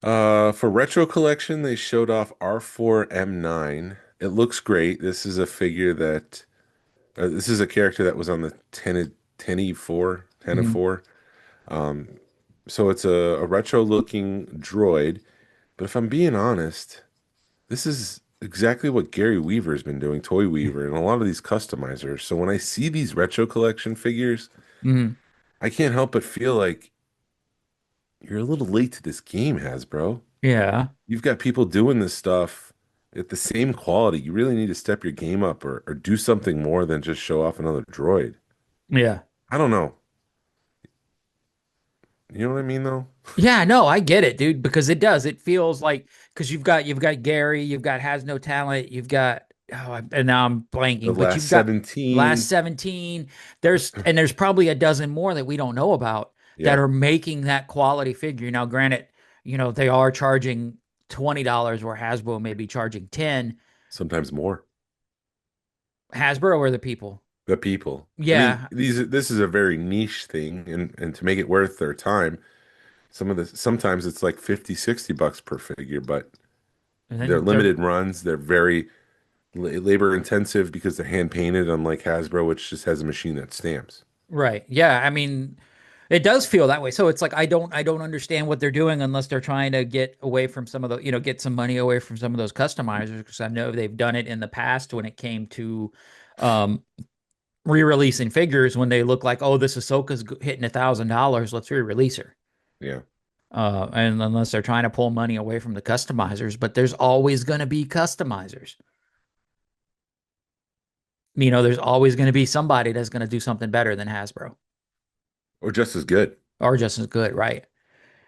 [SPEAKER 5] For retro collection, they showed off R4M9. It looks great. This is a figure that this is a character that was on the 10E4, 10 of
[SPEAKER 4] Mhm.
[SPEAKER 5] 4. Um, so it's a retro looking droid. But if I'm being honest, this is exactly what Gary Weaver's been doing, Toy Weaver, and a lot of these customizers. So when I see these retro collection figures,
[SPEAKER 4] Mhm.
[SPEAKER 5] I can't help but feel like you're a little late to this game, Hasbro.
[SPEAKER 4] Yeah.
[SPEAKER 5] You've got people doing this stuff at the same quality. You really need to step your game up or do something more than just show off another droid.
[SPEAKER 4] Yeah.
[SPEAKER 5] I don't know. You know what I mean, though?
[SPEAKER 4] Yeah, no, I get it, dude, because it does. It feels like because you've got Gary, you've got Has No Talent, you've got and now I'm
[SPEAKER 5] The
[SPEAKER 4] blanking, but
[SPEAKER 5] last
[SPEAKER 4] you've got
[SPEAKER 5] 17.
[SPEAKER 4] Last 17. There's probably a dozen more that we don't know about that
[SPEAKER 5] Yeah,
[SPEAKER 4] are making that quality figure. Now, granted, they are charging $20 where Hasbro may be charging 10.
[SPEAKER 5] sometimes more.
[SPEAKER 4] Hasbro or the people?
[SPEAKER 5] The people. I mean,
[SPEAKER 4] Yeah.
[SPEAKER 5] this is a very niche thing, and to make it worth their time, sometimes it's like 50, $60 per figure, but
[SPEAKER 4] And
[SPEAKER 5] they're
[SPEAKER 4] then they're
[SPEAKER 5] limited runs. They're very labor intensive because they're hand painted, unlike Hasbro, which just has a machine that stamps.
[SPEAKER 4] right. Yeah, I mean, it does feel that way. So it's like I don't understand what they're doing unless they're trying to get away from some of the, get some money away from some of those customizers because I know they've done it in the past when it came to um re-releasing figures when they look like, oh, this Ahsoka's hitting $1,000, let's re-release her.
[SPEAKER 5] Yeah.
[SPEAKER 4] And unless they're trying to pull money away from the customizers, but there's always going to be customizers. There's always going to be somebody that's going to do something better than Hasbro
[SPEAKER 5] Or just as good.
[SPEAKER 4] or just as good, right?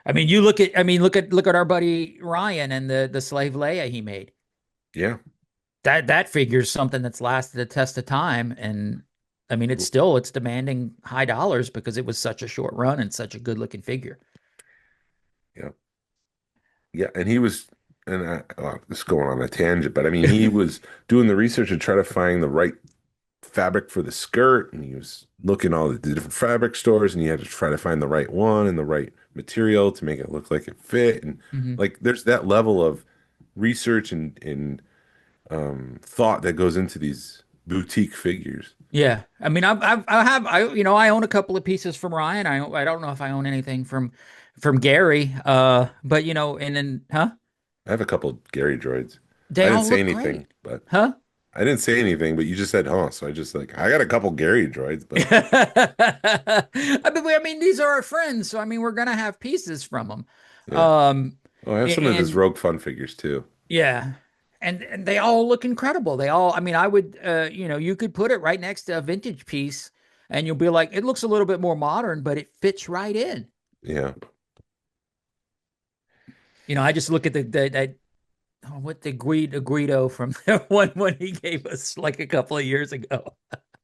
[SPEAKER 4] Look at our buddy Ryan and the slave Leia he made.
[SPEAKER 5] Yeah.
[SPEAKER 4] That figure's something that's lasted the test of time, and I mean it's demanding high dollars because it was such a short run and such a good looking figure.
[SPEAKER 5] Yeah. Yeah. And he was, and this is going on a tangent, but I mean, he was doing the research to try to find the right fabric for the skirt, and he was looking all the different fabric stores, and he had to try to find the right one and the right material to make it look like it fit. And
[SPEAKER 4] Mhm.
[SPEAKER 5] like, there's that level of research and thought that goes into these boutique figures.
[SPEAKER 4] Yeah, I mean, I own a couple of pieces from Ryan. I don't know if I own anything from Gary. But and then, huh?
[SPEAKER 5] I have a couple of Gary droids.
[SPEAKER 4] They
[SPEAKER 5] I didn't
[SPEAKER 4] all
[SPEAKER 5] say
[SPEAKER 4] look
[SPEAKER 5] anything,
[SPEAKER 4] great,
[SPEAKER 5] but
[SPEAKER 4] huh?
[SPEAKER 5] I didn't say anything, but you just said, huh? So I just like, I got a couple Gary droids, but
[SPEAKER 4] I mean, these are our friends, so I mean, we're gonna have pieces from them.
[SPEAKER 5] yeah.
[SPEAKER 4] Um,
[SPEAKER 5] Oh, I have some of his
[SPEAKER 4] and
[SPEAKER 5] Rogue Fun figures too.
[SPEAKER 4] yeah, and they all look incredible. They all, I mean, I would, you could put it right next to a vintage piece, and you'll be like, it looks a little bit more modern, but it fits right in.
[SPEAKER 5] Yeah.
[SPEAKER 4] I just look at the what the Guido from the one when he gave us like a couple of years ago.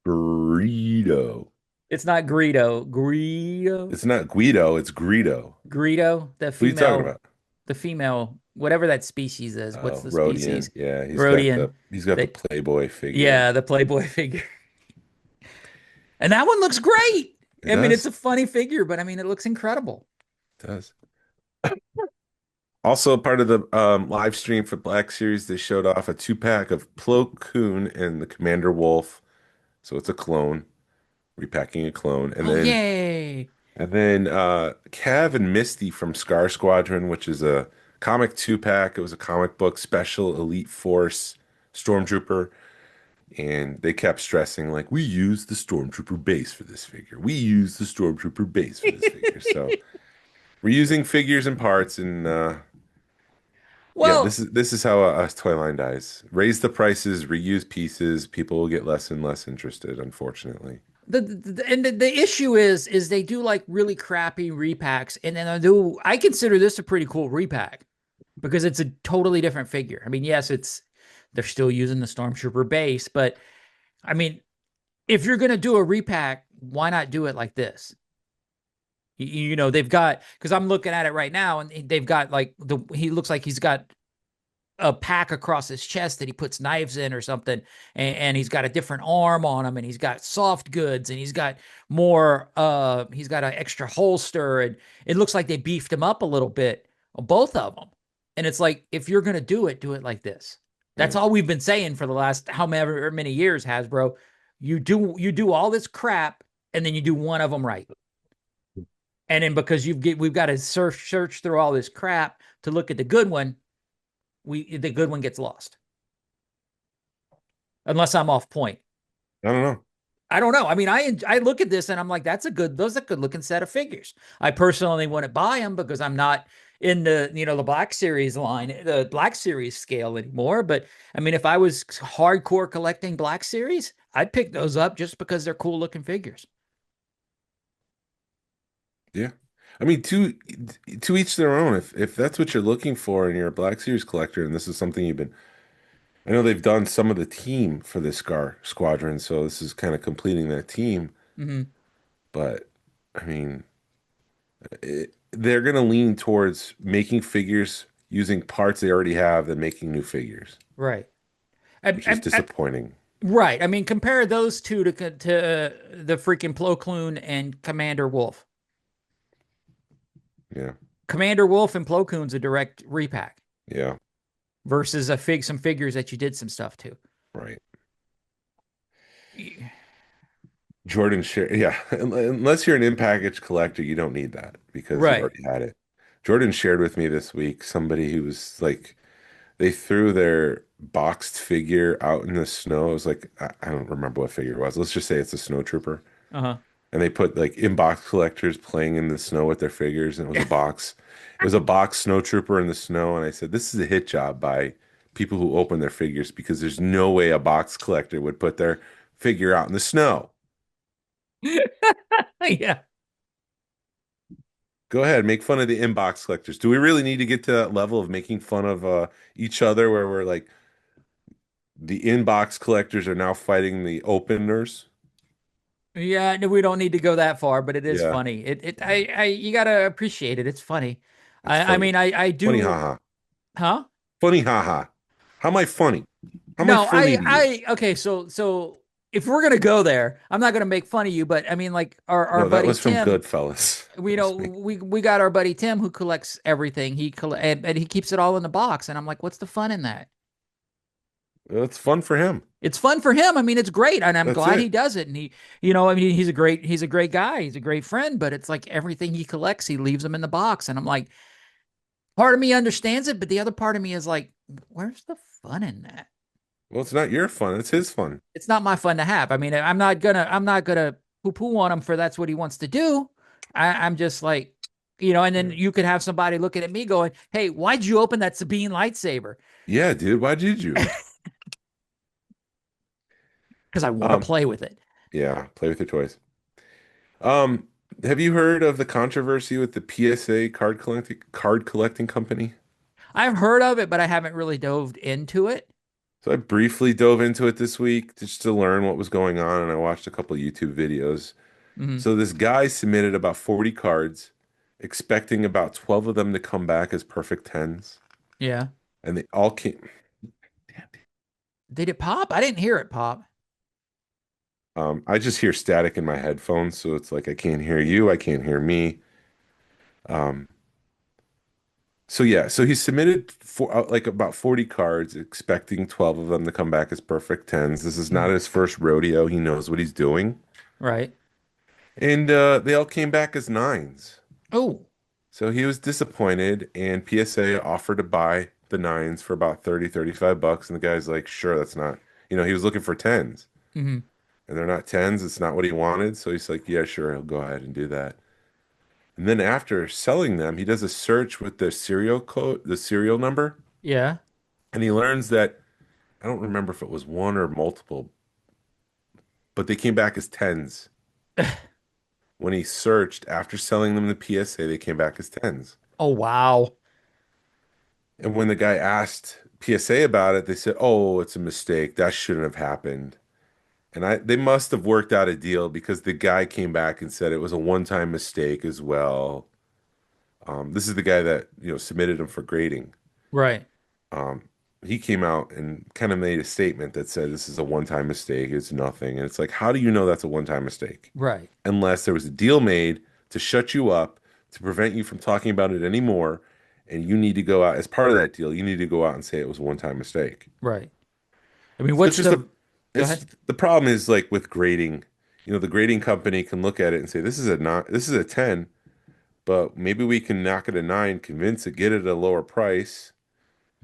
[SPEAKER 5] Greedo.
[SPEAKER 4] It's not Greedo,
[SPEAKER 5] It's not Guido, it's Greedo.
[SPEAKER 4] Greedo,
[SPEAKER 5] What are you talking about?
[SPEAKER 4] the female, whatever that species is. What's
[SPEAKER 5] Oh,
[SPEAKER 4] the
[SPEAKER 5] Rodian.
[SPEAKER 4] species?
[SPEAKER 5] Yeah,
[SPEAKER 4] Rhodian.
[SPEAKER 5] he's got the
[SPEAKER 4] They,
[SPEAKER 5] Playboy figure.
[SPEAKER 4] yeah, the Playboy figure. And that one looks great.
[SPEAKER 5] It
[SPEAKER 4] I mean, it's
[SPEAKER 5] does.
[SPEAKER 4] a funny figure, but I mean, it looks incredible.
[SPEAKER 5] It does. Also, part of the live stream for Black Series, they showed off a two-pack of Plo Koon and the Commander Wolf. So it's a clone, repacking a clone.
[SPEAKER 4] Oh, yay.
[SPEAKER 5] And then Cav and Misty from Scar Squadron, which is a comic two-pack. It was a comic book special Elite Force Stormtrooper. And they kept stressing, like, we use the Stormtrooper base for this figure. We use the Stormtrooper base for this figure. So we're using figures and parts, and yeah,
[SPEAKER 4] Well,
[SPEAKER 5] this is how a toy line dies. Raise the prices, reuse pieces. People will get less and less interested, unfortunately.
[SPEAKER 4] the issue is they do like really crappy repacks, and then I consider this a pretty cool repack because it's a totally different figure. I mean, yes, they're still using the Stormtrooper base, but I mean, if you're gonna do a repack, why not do it like this? They've got, because I'm looking at it right now, and they've got like he looks like he's got a pack across his chest that he puts knives in or something, and he's got a different arm on him, and he's got soft goods, and he's got he's got an extra holster, and it looks like they beefed him up a little bit, both of them. And it's like, if you're gonna do it like this. That's
[SPEAKER 5] Yeah.
[SPEAKER 4] all we've been saying for the last however many years, Hasbro. You do all this crap, and then you do one of them right. And then because we've got to search through all this crap to look at the good one, the good one gets lost. Unless I'm off point.
[SPEAKER 5] I don't know.
[SPEAKER 4] I don't know. I mean, I look at this and I'm like, those are good looking set of figures. I personally wouldn't buy them because I'm not in the Black Series line, the Black Series scale anymore. But I mean, if I was hardcore collecting Black Series, I'd pick those up just because they're cool looking figures.
[SPEAKER 5] Yeah. I mean, to each their own. If that's what you're looking for and you're a Black Series collector, and this is something you've been, I know they've done some of the team for this Scar Squadron, so this is kind of completing that team.
[SPEAKER 4] Mm-hmm.
[SPEAKER 5] But I mean, they're going to lean towards making figures using parts they already have than making new figures,
[SPEAKER 4] Right.
[SPEAKER 5] which is disappointing.
[SPEAKER 4] Right. I mean, compare those two to the freaking Plo Koon and Commander Wolf.
[SPEAKER 5] Yeah.
[SPEAKER 4] Commander Wolf and Plo Koon's a direct repack
[SPEAKER 5] Yeah.
[SPEAKER 4] versus some figures that you did some stuff to.
[SPEAKER 5] Right. Jordan share, yeah. Unless you're an in-package collector, you don't need that because you've
[SPEAKER 4] Right.
[SPEAKER 5] already had it. Jordan shared with me this week somebody who was like, they threw their boxed figure out in the snow. It was like, I don't remember what figure it was. Let's just say it's a snow trooper.
[SPEAKER 4] Uh-huh.
[SPEAKER 5] and they put like inbox collectors playing in the snow with their figures, and it was a box. It was a box snow trooper in the snow, and I said, "This is a hit job by people who open their figures because there's no way a box collector would put their figure out in the snow."
[SPEAKER 4] Yeah.
[SPEAKER 5] Go ahead, make fun of the inbox collectors. Do we really need to get to that level of making fun of each other where we're like the inbox collectors are now fighting the openers?
[SPEAKER 4] Yeah, no, we don't need to go that far, but it is
[SPEAKER 5] Yeah,
[SPEAKER 4] funny. You gotta appreciate it. It's funny.
[SPEAKER 5] it's
[SPEAKER 4] I
[SPEAKER 5] funny.
[SPEAKER 4] mean, I
[SPEAKER 5] Funny
[SPEAKER 4] do,
[SPEAKER 5] haha.
[SPEAKER 4] huh?
[SPEAKER 5] Funny haha. How am I funny? How am I
[SPEAKER 4] No,
[SPEAKER 5] funny to you?
[SPEAKER 4] okay. So if we're gonna go there, I'm not gonna make fun of you, but I mean, like our
[SPEAKER 5] No, that
[SPEAKER 4] buddy
[SPEAKER 5] was from
[SPEAKER 4] Tim,
[SPEAKER 5] Goodfellas.
[SPEAKER 4] we
[SPEAKER 5] That
[SPEAKER 4] know
[SPEAKER 5] was me.
[SPEAKER 4] we got our buddy Tim who collects everything. And he keeps it all in the box, and I'm like, what's the fun in that?
[SPEAKER 5] It's fun for him.
[SPEAKER 4] It's fun for him. I mean, it's great, and I'm
[SPEAKER 5] That's
[SPEAKER 4] glad he
[SPEAKER 5] it.
[SPEAKER 4] does it. And I mean, he's a great guy. He's a great friend. But it's like everything he collects, he leaves them in the box, and I'm like, part of me understands it, but the other part of me is like, where's the fun in that?
[SPEAKER 5] Well, it's not your fun. It's his fun.
[SPEAKER 4] It's not my fun to have. I mean, I'm not gonna poo poo on him for that's what he wants to do. I'm just like, and then
[SPEAKER 5] Yeah.
[SPEAKER 4] you could have somebody looking at me going, "Hey, why'd you open that Sabine lightsaber?"
[SPEAKER 5] Yeah, dude. Why did you?
[SPEAKER 4] Because I want to
[SPEAKER 5] Um,
[SPEAKER 4] play with it.
[SPEAKER 5] yeah, play with your toys. Um, have you heard of the controversy with the PSA card collecting company?
[SPEAKER 4] I've heard of it, but I haven't really dove into it.
[SPEAKER 5] So I briefly dove into it this week just to learn what was going on, and I watched a couple YouTube videos.
[SPEAKER 4] Hmm.
[SPEAKER 5] So this guy submitted about 40 cards, expecting about 12 of them to come back as perfect tens,
[SPEAKER 4] Yeah.
[SPEAKER 5] and they all came.
[SPEAKER 4] Did it pop? I didn't hear it pop.
[SPEAKER 5] I just hear static in my headphones, so it's like I can't hear you, I can't hear me. Um, so yeah, so he submitted for like about 40 cards, expecting 12 of them to come back as perfect tens. This is not
[SPEAKER 4] Mhm.
[SPEAKER 5] his first rodeo. He knows what he's doing.
[SPEAKER 4] Right.
[SPEAKER 5] And they all came back as nines.
[SPEAKER 4] Oh.
[SPEAKER 5] So he was disappointed, and PSA offered to buy the nines for about 30, 35 bucks. And the guy's like, sure, that's not, he was looking for tens,
[SPEAKER 4] Hmm.
[SPEAKER 5] and they're not tens. It's not what he wanted. So he's like, yeah, sure, he'll go ahead and do that. And then after selling them, he does a search with the serial code, the serial number,
[SPEAKER 4] Yeah.
[SPEAKER 5] and he learns that I don't remember if it was one or multiple, but they came back as tens. When he searched after selling them to PSA, they came back as tens.
[SPEAKER 4] Oh, wow.
[SPEAKER 5] And when the guy asked PSA about it, they said, "Oh, it's a mistake. That shouldn't have happened." And they must have worked out a deal because the guy came back and said it was a one-time mistake as well. This is the guy that, submitted him for grading.
[SPEAKER 4] Right.
[SPEAKER 5] Um, he came out and kind of made a statement that said this is a one-time mistake. It's nothing. And it's like, how do you know that's a one-time mistake?
[SPEAKER 4] Right.
[SPEAKER 5] Unless there was a deal made to shut you up, to prevent you from talking about it anymore, and you need to go out as part of that deal, you need to go out and say it was a one-time mistake.
[SPEAKER 4] Right. I mean,
[SPEAKER 5] So it's
[SPEAKER 4] what's
[SPEAKER 5] just
[SPEAKER 4] the,
[SPEAKER 5] a
[SPEAKER 4] go
[SPEAKER 5] it's
[SPEAKER 4] ahead.
[SPEAKER 5] the problem is like with grading, the grading company can look at it and say this is a 10, but maybe we can knock it a 9, convince it, get it at a lower price,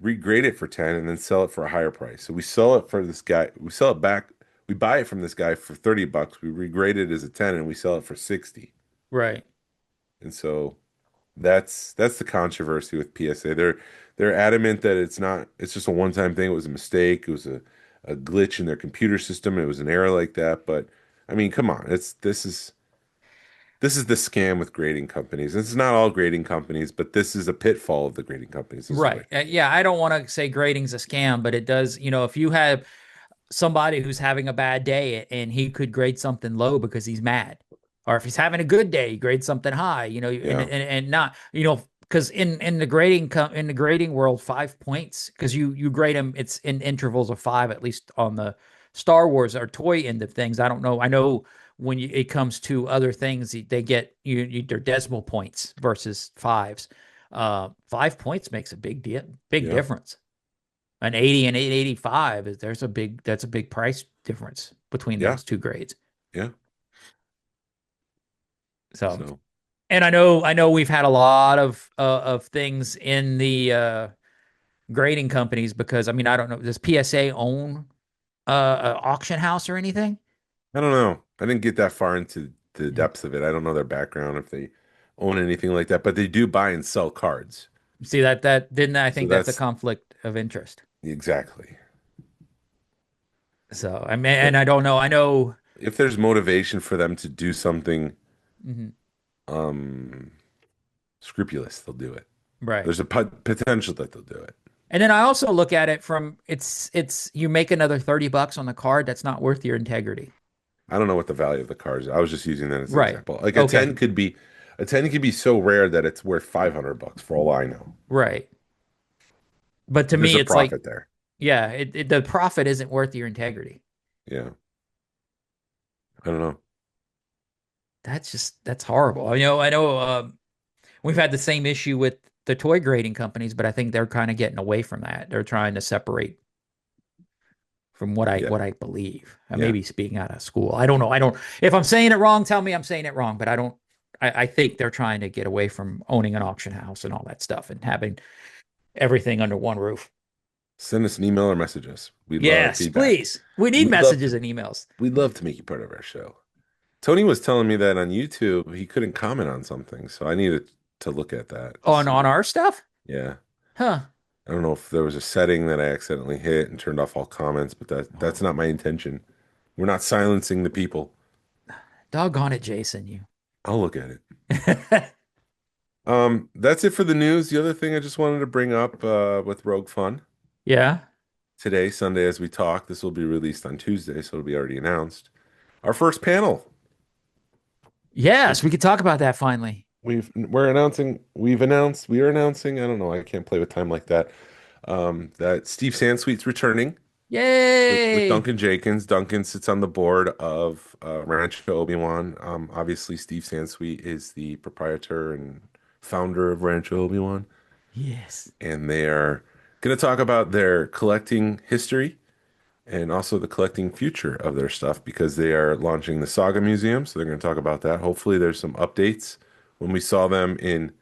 [SPEAKER 5] regrade it for 10, and then sell it for a higher price. So we sell it for this guy, we sell it back, we buy it from this guy for 30 bucks, we regrade it as a 10 and we sell it for 60.
[SPEAKER 4] Right.
[SPEAKER 5] And so that's the controversy with PSA. They're adamant that it's just a one-time thing. It was a mistake. It was a glitch in their computer system. It was an error like that. But I mean, come on. This is the scam with grading companies. It's not all grading companies, but this is a pitfall of the grading companies this way.
[SPEAKER 4] Right. Yeah, I don't want to say grading's a scam, but it does, if you have somebody who's having a bad day and he could grade something low because he's mad, or if he's having a good day, he grades something high,
[SPEAKER 5] Yeah.
[SPEAKER 4] and not, because in the in the grading world, 5 points, because you grade them, it's in intervals of five, at least on the Star Wars or toy end of things. I don't know. I know when it comes to other things, they get their decimal points versus fives. 5 points makes a big
[SPEAKER 5] Yeah.
[SPEAKER 4] difference. An 80 and 885 is that's a big price difference between
[SPEAKER 5] Yeah.
[SPEAKER 4] those two grades.
[SPEAKER 5] Yeah.
[SPEAKER 4] So,
[SPEAKER 5] So
[SPEAKER 4] and I know we've had a lot of things in the grading companies, because I mean, I don't know, does PSA own an auction house or anything?
[SPEAKER 5] I don't know. I didn't get that far into the depths of it. I don't know their background if they own anything like that, but they do buy and sell cards.
[SPEAKER 4] See that didn't I
[SPEAKER 5] So
[SPEAKER 4] think that's a
[SPEAKER 5] that's
[SPEAKER 4] conflict of interest.
[SPEAKER 5] exactly.
[SPEAKER 4] So I mean, and
[SPEAKER 5] But
[SPEAKER 4] I don't know. I know.
[SPEAKER 5] if there's motivation for them to do something
[SPEAKER 4] Mhm.
[SPEAKER 5] um scrupulous, they'll do it.
[SPEAKER 4] Right.
[SPEAKER 5] There's a potential that they'll do it.
[SPEAKER 4] And then I also look at it from it's you make another $30 on the card, that's not worth your integrity.
[SPEAKER 5] I don't know what the value of the cards. I was just using that as an
[SPEAKER 4] Right.
[SPEAKER 5] example. Like
[SPEAKER 4] Okay.
[SPEAKER 5] a 10 could be so rare that it's worth $500 for all I know.
[SPEAKER 4] Right. But to
[SPEAKER 5] There's
[SPEAKER 4] me,
[SPEAKER 5] a
[SPEAKER 4] it's like,
[SPEAKER 5] profit there.
[SPEAKER 4] yeah, the profit isn't worth your integrity.
[SPEAKER 5] Yeah. I don't know.
[SPEAKER 4] That's horrible. I know we've had the same issue with the toy grading companies, but I think they're kind of getting away from that. They're trying to separate from
[SPEAKER 5] Yeah.
[SPEAKER 4] what I believe. I may
[SPEAKER 5] Yeah.
[SPEAKER 4] be speaking out of school. I don't know. I don't, if I'm saying it wrong, tell me I'm saying it wrong, but I think they're trying to get away from owning an auction house and all that stuff and having everything under one roof.
[SPEAKER 5] Send us an email or message us. We'd love
[SPEAKER 4] Yes,
[SPEAKER 5] feedback.
[SPEAKER 4] please. We need
[SPEAKER 5] We'd love
[SPEAKER 4] messages
[SPEAKER 5] to,
[SPEAKER 4] and emails.
[SPEAKER 5] we'd love to make you part of our show. Tony was telling me that on YouTube he couldn't comment on something, so I needed to look at that to
[SPEAKER 4] On
[SPEAKER 5] see.
[SPEAKER 4] our stuff?
[SPEAKER 5] Yeah.
[SPEAKER 4] Huh.
[SPEAKER 5] I don't know if there was a setting that I accidentally hit and turned off all comments, but that's not my intention. We're not silencing the people.
[SPEAKER 4] Doggone it, Jason, you.
[SPEAKER 5] I'll look at it. That's it for the news. The other thing I just wanted to bring up with Rogue Fun
[SPEAKER 4] Yeah.
[SPEAKER 5] today, Sunday, as we talk, this will be released on Tuesday, so it'll be already announced. Our first panel.
[SPEAKER 4] Yes, we could talk about that finally.
[SPEAKER 5] We are announcing, I don't know, I can't play with time like that. That Steve Sansweet's returning with
[SPEAKER 4] Yay.
[SPEAKER 5] Duncan Jenkins. Duncan sits on the board of Rancho Obi-Wan. Obviously, Steve Sansweet is the proprietor and founder of Rancho Obi-Wan,
[SPEAKER 4] Yes.
[SPEAKER 5] and they are going to talk about their collecting history and also the collecting future of their stuff because they are launching the Saga Museum. So they're going to talk about that. Hopefully, there's some updates. When we saw them in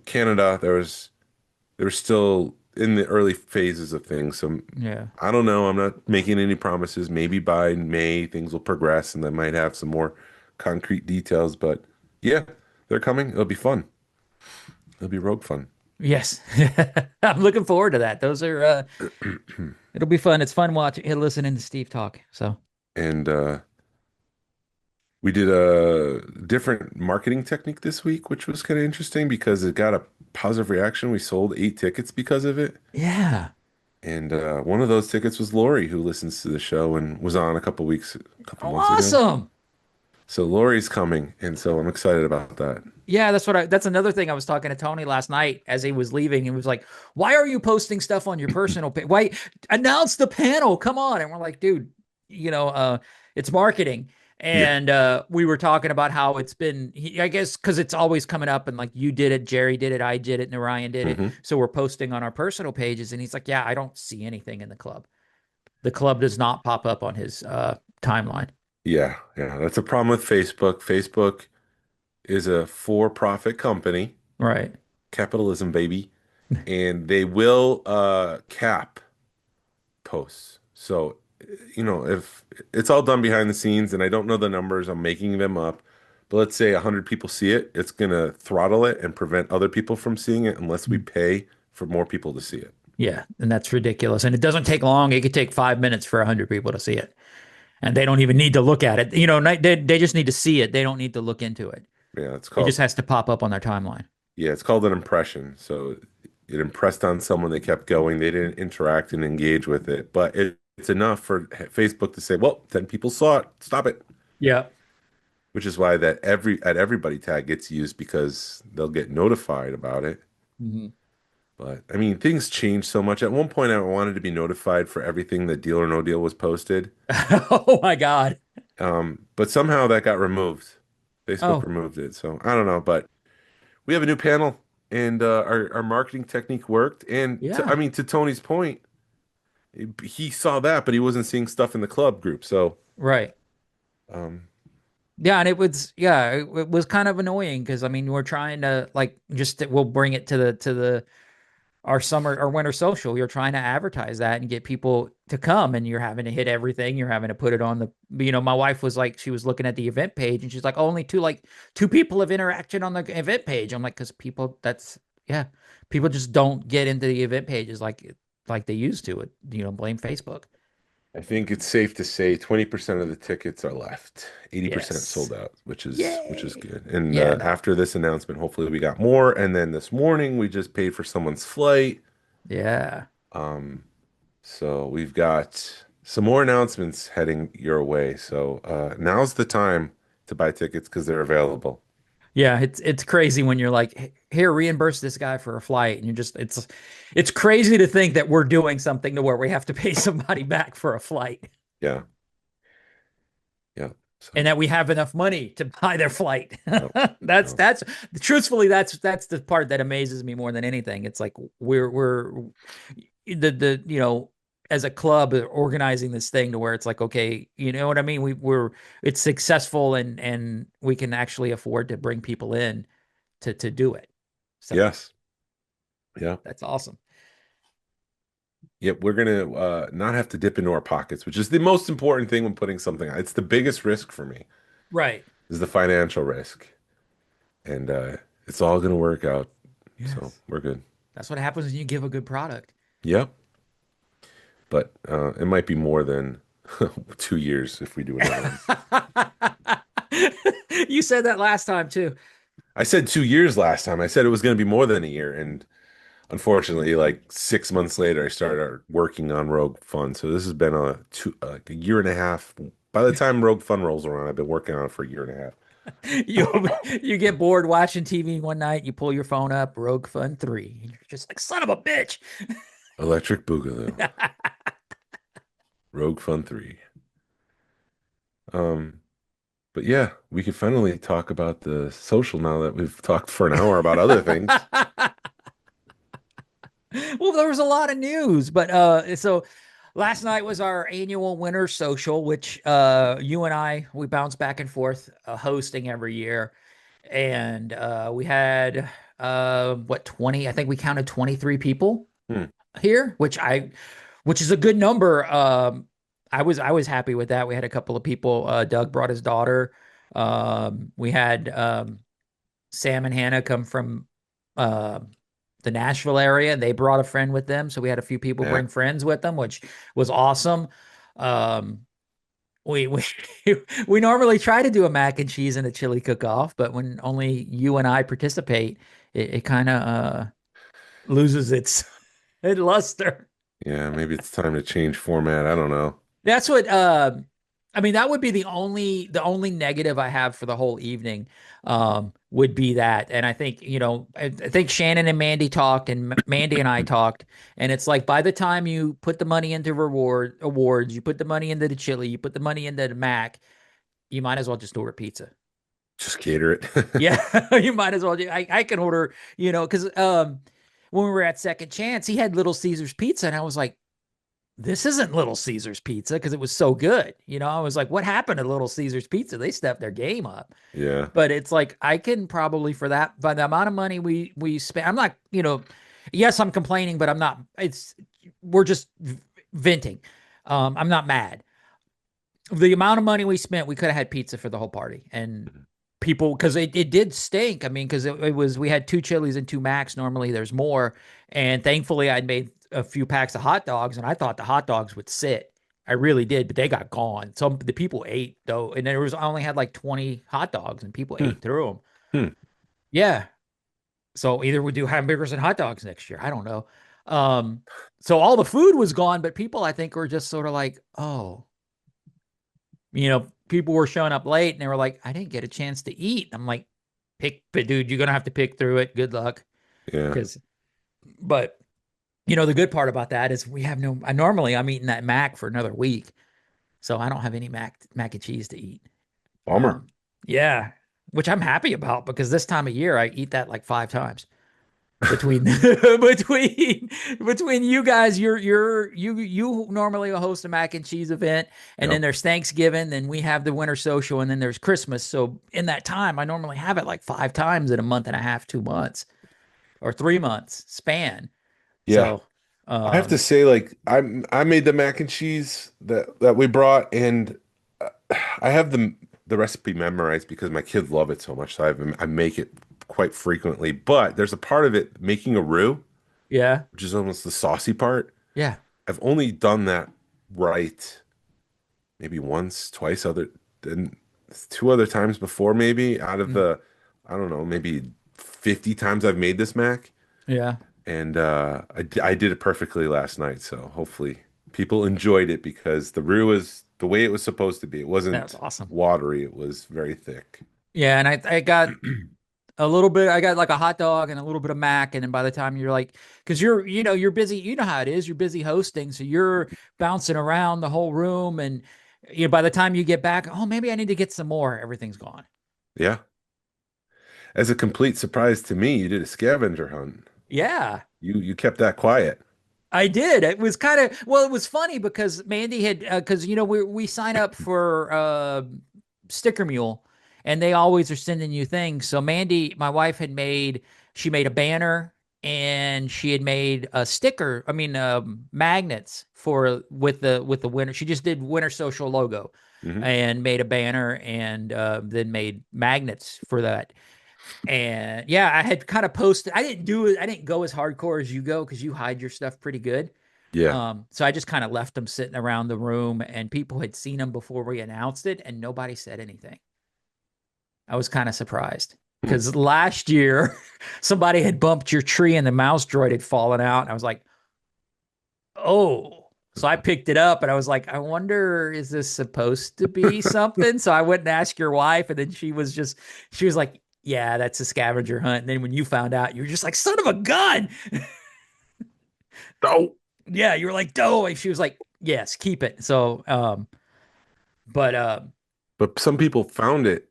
[SPEAKER 5] Canada, they were still in the early phases of things. So
[SPEAKER 4] Yeah.
[SPEAKER 5] I don't know. I'm not making any promises. Maybe by May things will progress and they might have some more concrete details. But yeah, they're coming. It'll be fun. It'll be Rogue fun.
[SPEAKER 4] Yes. I'm looking forward to that. Those are it'll be fun. It's fun watching listening to Steve talk. So
[SPEAKER 5] And we did a different marketing technique this week, which was kind of interesting because it got a positive reaction. We sold 8 tickets because of it.
[SPEAKER 4] yeah.
[SPEAKER 5] And one of those tickets was Lori, who listens to the show and was on a couple months ago.
[SPEAKER 4] Awesome.
[SPEAKER 5] So Lori's coming, and so I'm excited about that.
[SPEAKER 4] Yeah, that's another thing I was talking to Tony last night as he was leaving. He was like, "Why are you posting stuff on your personal page? Why announce the panel? Come on." And we're like, "Dude, it's marketing." And we were talking about how it's been, I guess, because it's always coming up and like you did it, Jerry did it, I did it, and Orion did it. So we're posting on our personal pages. And he's like, "Yeah, I don't see anything in the club. The club does not pop up on his timeline."
[SPEAKER 5] Yeah, that's a problem with Facebook. Facebook is a for-profit company,
[SPEAKER 4] Right.
[SPEAKER 5] capitalism, baby, and they will cap posts. So, if it's all done behind the scenes, and I don't know the numbers, I'm making them up, but let's say 100 people see it, it's gonna throttle it and prevent other people from seeing it unless we pay for more people to see it.
[SPEAKER 4] Yeah, and that's ridiculous. And it doesn't take long. It could take 5 minutes for 100 people to see it. And they don't even need to look at it. They just need to see it. They don't need to look into it.
[SPEAKER 5] Yeah,
[SPEAKER 4] It just has to pop up on their timeline.
[SPEAKER 5] Yeah, it's called an impression. So it impressed on someone. They kept going. They didn't interact and engage with it. But it's enough for Facebook to say, well, 10 people saw it. Stop it.
[SPEAKER 4] Yeah.
[SPEAKER 5] Which is why that everybody tag gets used because they'll get notified about it.
[SPEAKER 4] Mm-hmm.
[SPEAKER 5] But I mean, things change so much. At one point, I wanted to be notified for everything that Deal or No Deal was posted.
[SPEAKER 4] Oh my God.
[SPEAKER 5] But somehow that got removed. Facebook removed it. So I don't know. But we have a new panel, and our marketing technique worked. And to Tony's point, he saw that, but he wasn't seeing stuff in the club group. So
[SPEAKER 4] right. Yeah, and it was kind of annoying because I mean we're trying to we'll bring it to the our summer or winter social. You're trying to advertise that and get people to come, and you're having to hit everything. You're having to put it on the, my wife was like, she was looking at the event page and she's like, only two people have interacted on the event page. I'm like, because people just don't get into the event pages like they used to. Blame Facebook.
[SPEAKER 5] I think it's safe to say 20% of the tickets are left. 80%
[SPEAKER 4] Yes.
[SPEAKER 5] sold out, which is
[SPEAKER 4] Yay.
[SPEAKER 5] good. And
[SPEAKER 4] Yeah. No.
[SPEAKER 5] after this announcement, hopefully we got more. And then this morning we just paid for someone's flight.
[SPEAKER 4] Yeah.
[SPEAKER 5] Um, so we've got some more announcements heading your way. So now's the time to buy tickets because they're available.
[SPEAKER 4] Yeah, it's crazy when you're like, here, reimburse this guy for a flight, and it's crazy to think that we're doing something to where we have to pay somebody back for a flight,
[SPEAKER 5] Yeah. Yeah.
[SPEAKER 4] and
[SPEAKER 5] So
[SPEAKER 4] that we have enough money to buy their flight.
[SPEAKER 5] no,
[SPEAKER 4] That's
[SPEAKER 5] no.
[SPEAKER 4] that's truthfully, that's the part that amazes me more than anything. It's like we're the as a club organizing this thing to where it's like, okay, you know what I mean? We're it's successful, and we can actually afford to bring people in to do it. So
[SPEAKER 5] Yes. Yeah.
[SPEAKER 4] that's awesome.
[SPEAKER 5] Yep. We're gonna not have to dip into our pockets, which is the most important thing when putting something on. It's the biggest risk for me
[SPEAKER 4] Right.
[SPEAKER 5] is the financial risk. And it's all gonna work out. So
[SPEAKER 4] Yes.
[SPEAKER 5] we're good.
[SPEAKER 4] That's what happens when you give a good product.
[SPEAKER 5] Yep. But it might be more than 2 years if we do another one.
[SPEAKER 4] You said that last time too.
[SPEAKER 5] I said 2 years last time. I said it was going to be more than a year, and unfortunately, like 6 months later, I started working on Rogue Fun. So this has been like a year and a half. By the time Rogue Fun rolls around, I've been working on it for a year and a half.
[SPEAKER 4] You you get bored watching TV one night, you pull your phone up, Rogue Fun 3. And you're just like, son of a bitch.
[SPEAKER 5] Electric Boogaloo, Rogue Fun 3. Um, but yeah, we could finally talk about the social now that we've talked for an hour about other things.
[SPEAKER 4] Well, there was a lot of news, but so last night was our annual winter social, which you and we bounce back and forth hosting every year. And we had what, 20, I think we counted 23 people
[SPEAKER 5] Hmm.
[SPEAKER 4] here, which is a good number. I was happy with that. We had a couple of people. Doug brought his daughter. We had Sam and Hannah come from uh, the Nashville area. They brought a friend with them, so we had a few people
[SPEAKER 5] Yeah.
[SPEAKER 4] bring friends with them, which was awesome. Um, we we normally try to do a mac and cheese and a chili cook-off, but when only you and I participate, it kind of loses its luster.
[SPEAKER 5] Yeah, maybe it's time to change format. I don't know.
[SPEAKER 4] That's what I mean, that would be the only negative I have for the whole evening would be that. And I think, I think Shannon and Mandy talked, and Mandy and I talked, and it's like by the time you put the money into awards, you put the money into the chili, you put the money into the mac, you might as well just order pizza.
[SPEAKER 5] Just cater it.
[SPEAKER 4] Yeah, you might as well. I can order, because when we were at Second Chance, he had Little Caesars pizza, and I was like, this isn't Little Caesars pizza because it was so good. I was like, what happened to Little Caesars pizza? They stepped their game up.
[SPEAKER 5] Yeah.
[SPEAKER 4] But it's like I can probably, for that, by the amount of money we spent, I'm not, yes, I'm complaining, but I'm not. We're just venting. I'm not mad. The amount of money we spent, we could have had pizza for the whole party, and people, because it did stink. I mean, because it was, we had two chilies and two macs. Normally there's more, and thankfully I'd made a few packs of hot dogs, and I thought the hot dogs would sit. I really did, but they got gone. Some the people ate though, and I only had like 20 hot dogs, and people
[SPEAKER 5] Hmm.
[SPEAKER 4] ate through them.
[SPEAKER 5] Hmm.
[SPEAKER 4] Yeah. So either we do hamburgers and hot dogs next year. I don't know. So all the food was gone, but people, I think, were just sort of like, oh, people were showing up late, and they were like, I didn't get a chance to eat. I'm like, but dude, you're gonna have to pick through it. Good luck.
[SPEAKER 5] Yeah.
[SPEAKER 4] But the good part about that is we have normally I'm eating that mac for another week. So I don't have any mac and cheese to eat.
[SPEAKER 5] Bummer.
[SPEAKER 4] Yeah, which I'm happy about, because this time of year I eat that like 5 times between between you guys. You normally host a mac and cheese event, and then
[SPEAKER 5] Yep.
[SPEAKER 4] there's Thanksgiving, then we have the winter social, and then there's Christmas. So in that time, I normally have it like 5 times in a month and a half, 2 months, or 3 months span.
[SPEAKER 5] Yeah.
[SPEAKER 4] So,
[SPEAKER 5] I have to
[SPEAKER 4] um,
[SPEAKER 5] say, like, I made the mac and cheese that we brought, and uh, I have the recipe memorized because my kids love it so much. So I make it quite frequently. But there's a part of it making a roux,
[SPEAKER 4] yeah,
[SPEAKER 5] which is almost the saucy part.
[SPEAKER 4] yeah.
[SPEAKER 5] I've only done that right maybe once, twice, other than two other times before, maybe out of
[SPEAKER 4] Mm,
[SPEAKER 5] the, I don't know, maybe 50 times I've made this mac.
[SPEAKER 4] yeah.
[SPEAKER 5] And I did it perfectly last night. So hopefully people enjoyed it because the roux is the way it was supposed to be. It
[SPEAKER 4] That's
[SPEAKER 5] wasn't
[SPEAKER 4] awesome.
[SPEAKER 5] watery, it was very thick.
[SPEAKER 4] Yeah. And I got a little bit, I got like a hot dog and a little bit of mac. And then by the time you're like, cause you're busy, you know how it is. You're busy hosting. So you're bouncing around the whole room. And by the time you get back, oh, maybe I need to get some more. Everything's gone.
[SPEAKER 5] Yeah. As a complete surprise to me, you did a scavenger hunt.
[SPEAKER 4] Yeah.
[SPEAKER 5] You kept that quiet.
[SPEAKER 4] I did. It was kind of well. It was funny because Mandy had because we sign up for Sticker Mule, and they always are sending you things. So Mandy, my wife, she made a banner and she had made a sticker. I mean, magnets for with the winter. She just did Winter Social logo
[SPEAKER 5] Hmm.
[SPEAKER 4] and made a banner and then made magnets for that. And yeah, I had kind of posted. I didn't do it. I didn't go as hardcore as you go because you hide your stuff pretty good.
[SPEAKER 5] Yeah.
[SPEAKER 4] So I just kind of left them sitting around the room, and people had seen them before we announced it, and nobody said anything. I was kind of surprised
[SPEAKER 5] Hmm.
[SPEAKER 4] because last year somebody had bumped your tree and the mouse droid had fallen out. And I was like, oh. So I picked it up and I was like, I wonder, is this supposed to be something? So I went and asked your wife, and then she was like, yeah, that's a scavenger hunt. And then when you found out, you were just like, son of a gun.
[SPEAKER 5] Oh,
[SPEAKER 4] Yeah, you were like, dough. And she was like, yes, keep it. So, but
[SPEAKER 5] but some people found it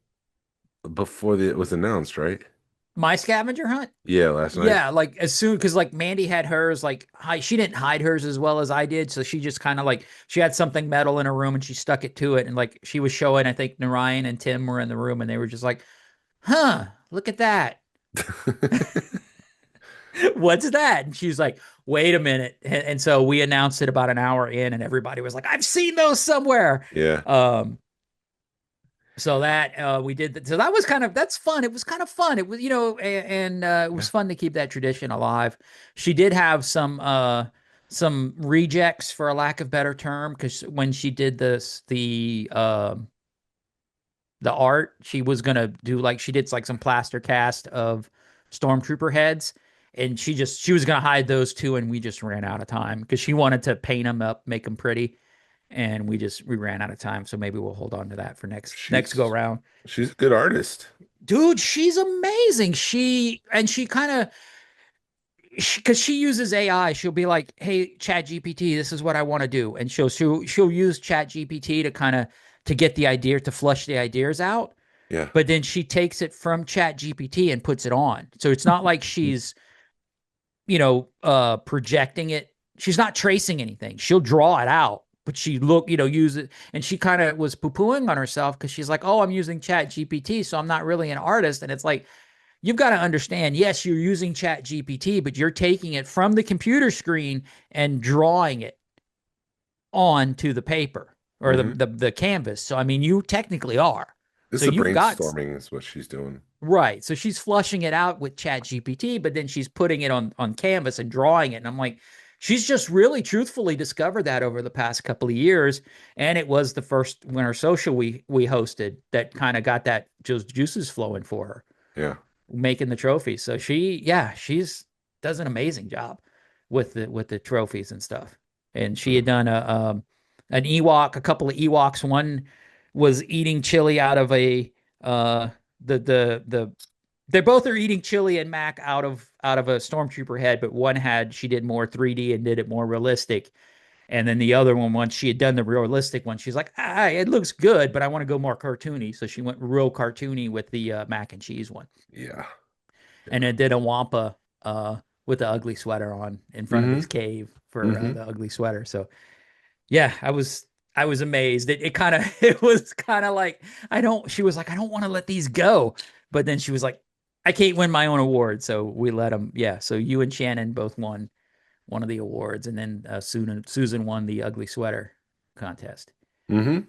[SPEAKER 5] before it was announced, right?
[SPEAKER 4] my scavenger hunt,
[SPEAKER 5] Yeah, last night.
[SPEAKER 4] yeah, like as soon because like Mandy had hers, like she didn't hide hers as well as I did, so she just kind of like she had something metal in her room and she stuck it to it, and like she was showing, I think Narayan and Tim were in the room and they were just like, huh, look at that. What's that? And she's like, wait a minute. And so we announced it about an hour in, and everybody was like, I've seen those somewhere.
[SPEAKER 5] Yeah.
[SPEAKER 4] Um, so that we did so that was that's fun. It was kind of fun. It was, and it
[SPEAKER 5] Yeah.
[SPEAKER 4] was fun to keep that tradition alive. She did have some rejects, for a lack of better term, because when she did the art, she was gonna do like she did like some plaster cast of stormtrooper heads, and she was gonna hide those too, and we just ran out of time because she wanted to paint them up, make them pretty, and we ran out of time. So maybe we'll hold on to that for next go
[SPEAKER 5] She's
[SPEAKER 4] round.
[SPEAKER 5] she's a good artist.
[SPEAKER 4] Dude, she's amazing. She kind of because she uses AI. She'll be like, "Hey, Chat GPT, this is what I want to do," and she'll use Chat GPT to kind of to get the idea to flush the ideas out.
[SPEAKER 5] Yeah.
[SPEAKER 4] But then she takes it from Chat GPT and puts it on. So it's not like she's projecting it. She's not tracing anything. She'll draw it out, but use it. And she kind of was poo-pooing on herself because she's like, oh, I'm using Chat GPT, so I'm not really an artist. And it's like, you've got to understand, yes, you're using Chat GPT, but you're taking it from the computer screen and drawing it onto the paper or the,
[SPEAKER 5] Hmm.
[SPEAKER 4] the, the canvas. So, I mean, you technically are.
[SPEAKER 5] This
[SPEAKER 4] So
[SPEAKER 5] is a
[SPEAKER 4] you've got
[SPEAKER 5] brainstorming is what she's doing.
[SPEAKER 4] right. So she's flushing it out with Chat GPT, but then she's putting it on canvas and drawing it. And I'm like, she's just really truthfully discovered that over the past couple of years. And it was the first Winter Social we hosted that kind of got that just juices flowing for her,
[SPEAKER 5] Yeah.
[SPEAKER 4] making the trophies. So she's does an amazing job with the trophies and stuff. And she had
[SPEAKER 5] Mm.
[SPEAKER 4] done an Ewok, a couple of Ewoks. One was eating chili out of a uh the they both are eating chili and mac out of a stormtrooper head, but she did more 3D and did it more realistic. And then the other one, once she had done the realistic one, she's like, it looks good, but I want to go more cartoony. So she went real cartoony with the mac and cheese one.
[SPEAKER 5] Yeah.
[SPEAKER 4] And
[SPEAKER 5] Yeah.
[SPEAKER 4] then did a Wampa with the ugly sweater on in front of his
[SPEAKER 5] Hmm.
[SPEAKER 4] cave for
[SPEAKER 5] Hmm.
[SPEAKER 4] the ugly sweater. So yeah, I was amazed. It kind of it was kind of like she was like, I don't want to let these go. But then she was like, I can't win my own award. So we let them. Yeah. So you and Shannon both won one of the awards, and then Susan won the ugly sweater contest.
[SPEAKER 5] Mm-hmm.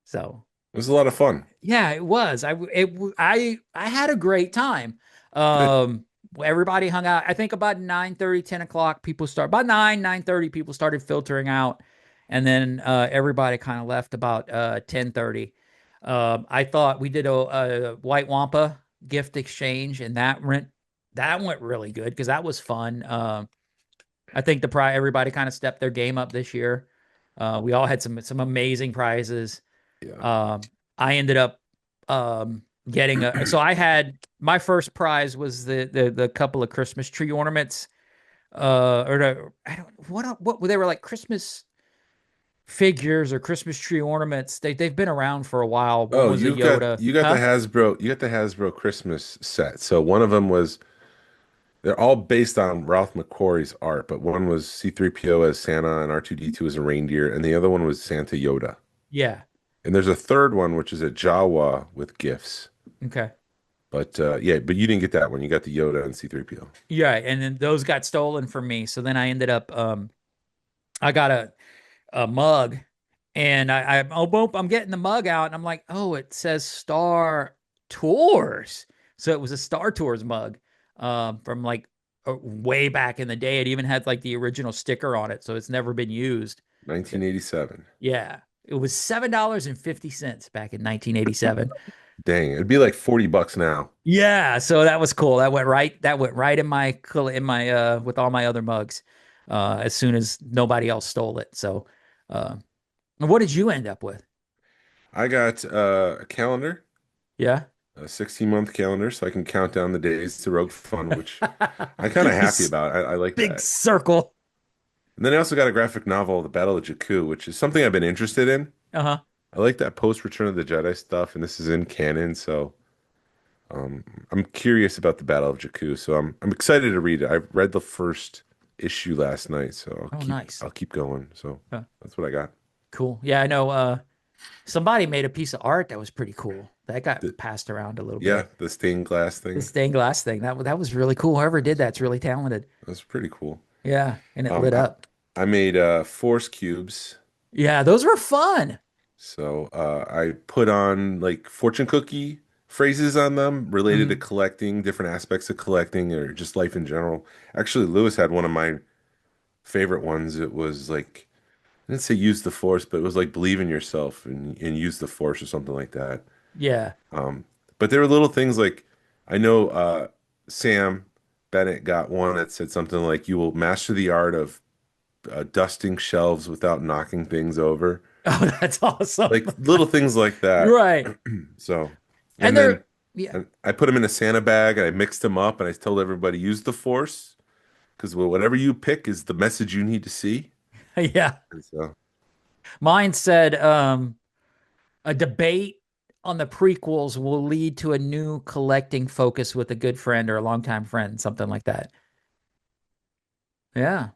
[SPEAKER 4] So
[SPEAKER 5] It was a lot of fun.
[SPEAKER 4] yeah, it was. I had a great time.
[SPEAKER 5] Good.
[SPEAKER 4] Everybody hung out. I think about 9:30, 10 o'clock, people start about 9:30, people started filtering out. And then everybody kind of left about 10:30. I thought we did a White Wampa gift exchange, and that went really good because that was fun. I think everybody kind of stepped their game up this year. We all had some amazing prizes.
[SPEAKER 5] Yeah.
[SPEAKER 4] I ended up getting so I had my first prize was the couple of Christmas tree ornaments. I don't what they were like, Christmas figures or Christmas tree ornaments. They've been around for a while. One
[SPEAKER 5] Oh,
[SPEAKER 4] was a Yoda.
[SPEAKER 5] you got the
[SPEAKER 4] Huh?
[SPEAKER 5] Hasbro Christmas set. So one of them was they're all based on Ralph McQuarrie's art, but one was C3PO as Santa and R2D2 as a reindeer, and the other one was Santa Yoda.
[SPEAKER 4] Yeah.
[SPEAKER 5] And there's a third one which is a Jawa with gifts.
[SPEAKER 4] Okay.
[SPEAKER 5] But yeah, but you didn't get that one. You got the Yoda and C3PO.
[SPEAKER 4] Yeah, and then those got stolen from me. So then I ended up I got a mug, and I'm getting the mug out, and I'm like, oh, it says Star Tours. So it was a Star Tours mug from like way back in the day. It even had like the original sticker on it, so it's never been used.
[SPEAKER 5] 1987.
[SPEAKER 4] Yeah. It was $7.50 back in 1987.
[SPEAKER 5] Dang, it'd be like $40 now.
[SPEAKER 4] Yeah, so that was cool. That went right in my with all my other mugs as soon as nobody else stole it. So what did you end up with?
[SPEAKER 5] I got a calendar,
[SPEAKER 4] Yeah.
[SPEAKER 5] a 16-month calendar, so I can count down the days to Rogue Fun, which I'm kind of happy about. I like
[SPEAKER 4] Big
[SPEAKER 5] that.
[SPEAKER 4] circle.
[SPEAKER 5] And then I also got a graphic novel, The Battle of Jakku, which is something I've been interested in.
[SPEAKER 4] Uh-huh.
[SPEAKER 5] I like that post Return of the Jedi stuff, and this is in canon, so I'm curious about the Battle of Jakku. So I'm excited to read it. I read the first issue last night, so
[SPEAKER 4] Nice.
[SPEAKER 5] I'll keep going. So
[SPEAKER 4] Huh.
[SPEAKER 5] that's what I got.
[SPEAKER 4] Cool. Yeah, I know somebody made a piece of art that was pretty cool. That got
[SPEAKER 5] The-
[SPEAKER 4] passed around a little
[SPEAKER 5] yeah,
[SPEAKER 4] bit.
[SPEAKER 5] the stained glass
[SPEAKER 4] The
[SPEAKER 5] thing.
[SPEAKER 4] stained glass thing. That was really cool. Whoever did that's really talented.
[SPEAKER 5] That's pretty cool.
[SPEAKER 4] Yeah, and it
[SPEAKER 5] Um,
[SPEAKER 4] lit
[SPEAKER 5] I,
[SPEAKER 4] up.
[SPEAKER 5] I made force cubes.
[SPEAKER 4] Yeah, those were fun.
[SPEAKER 5] So I put on like fortune cookie phrases on them related to
[SPEAKER 4] Mhm.
[SPEAKER 5] collecting, different aspects of collecting, or just life in general. Actually, Lewis had one of my favorite ones. It was like, I didn't say use the force, but it was like believe in yourself and use the force or something like that.
[SPEAKER 4] Yeah.
[SPEAKER 5] Um, but there were little things like I know Sam Bennett got one that said something like you will master the art of dusting shelves without knocking things over.
[SPEAKER 4] Oh, that's awesome.
[SPEAKER 5] Like little things like that.
[SPEAKER 4] Right.
[SPEAKER 5] So,
[SPEAKER 4] And
[SPEAKER 5] and then
[SPEAKER 4] yeah.
[SPEAKER 5] I put them in a Santa bag and I mixed them up and I told everybody use the force because whatever you pick is the message you need to see.
[SPEAKER 4] Yeah.
[SPEAKER 5] And so,
[SPEAKER 4] Mine said a debate on the prequels will lead to a new collecting focus with a good friend or a longtime friend, something like that. Yeah.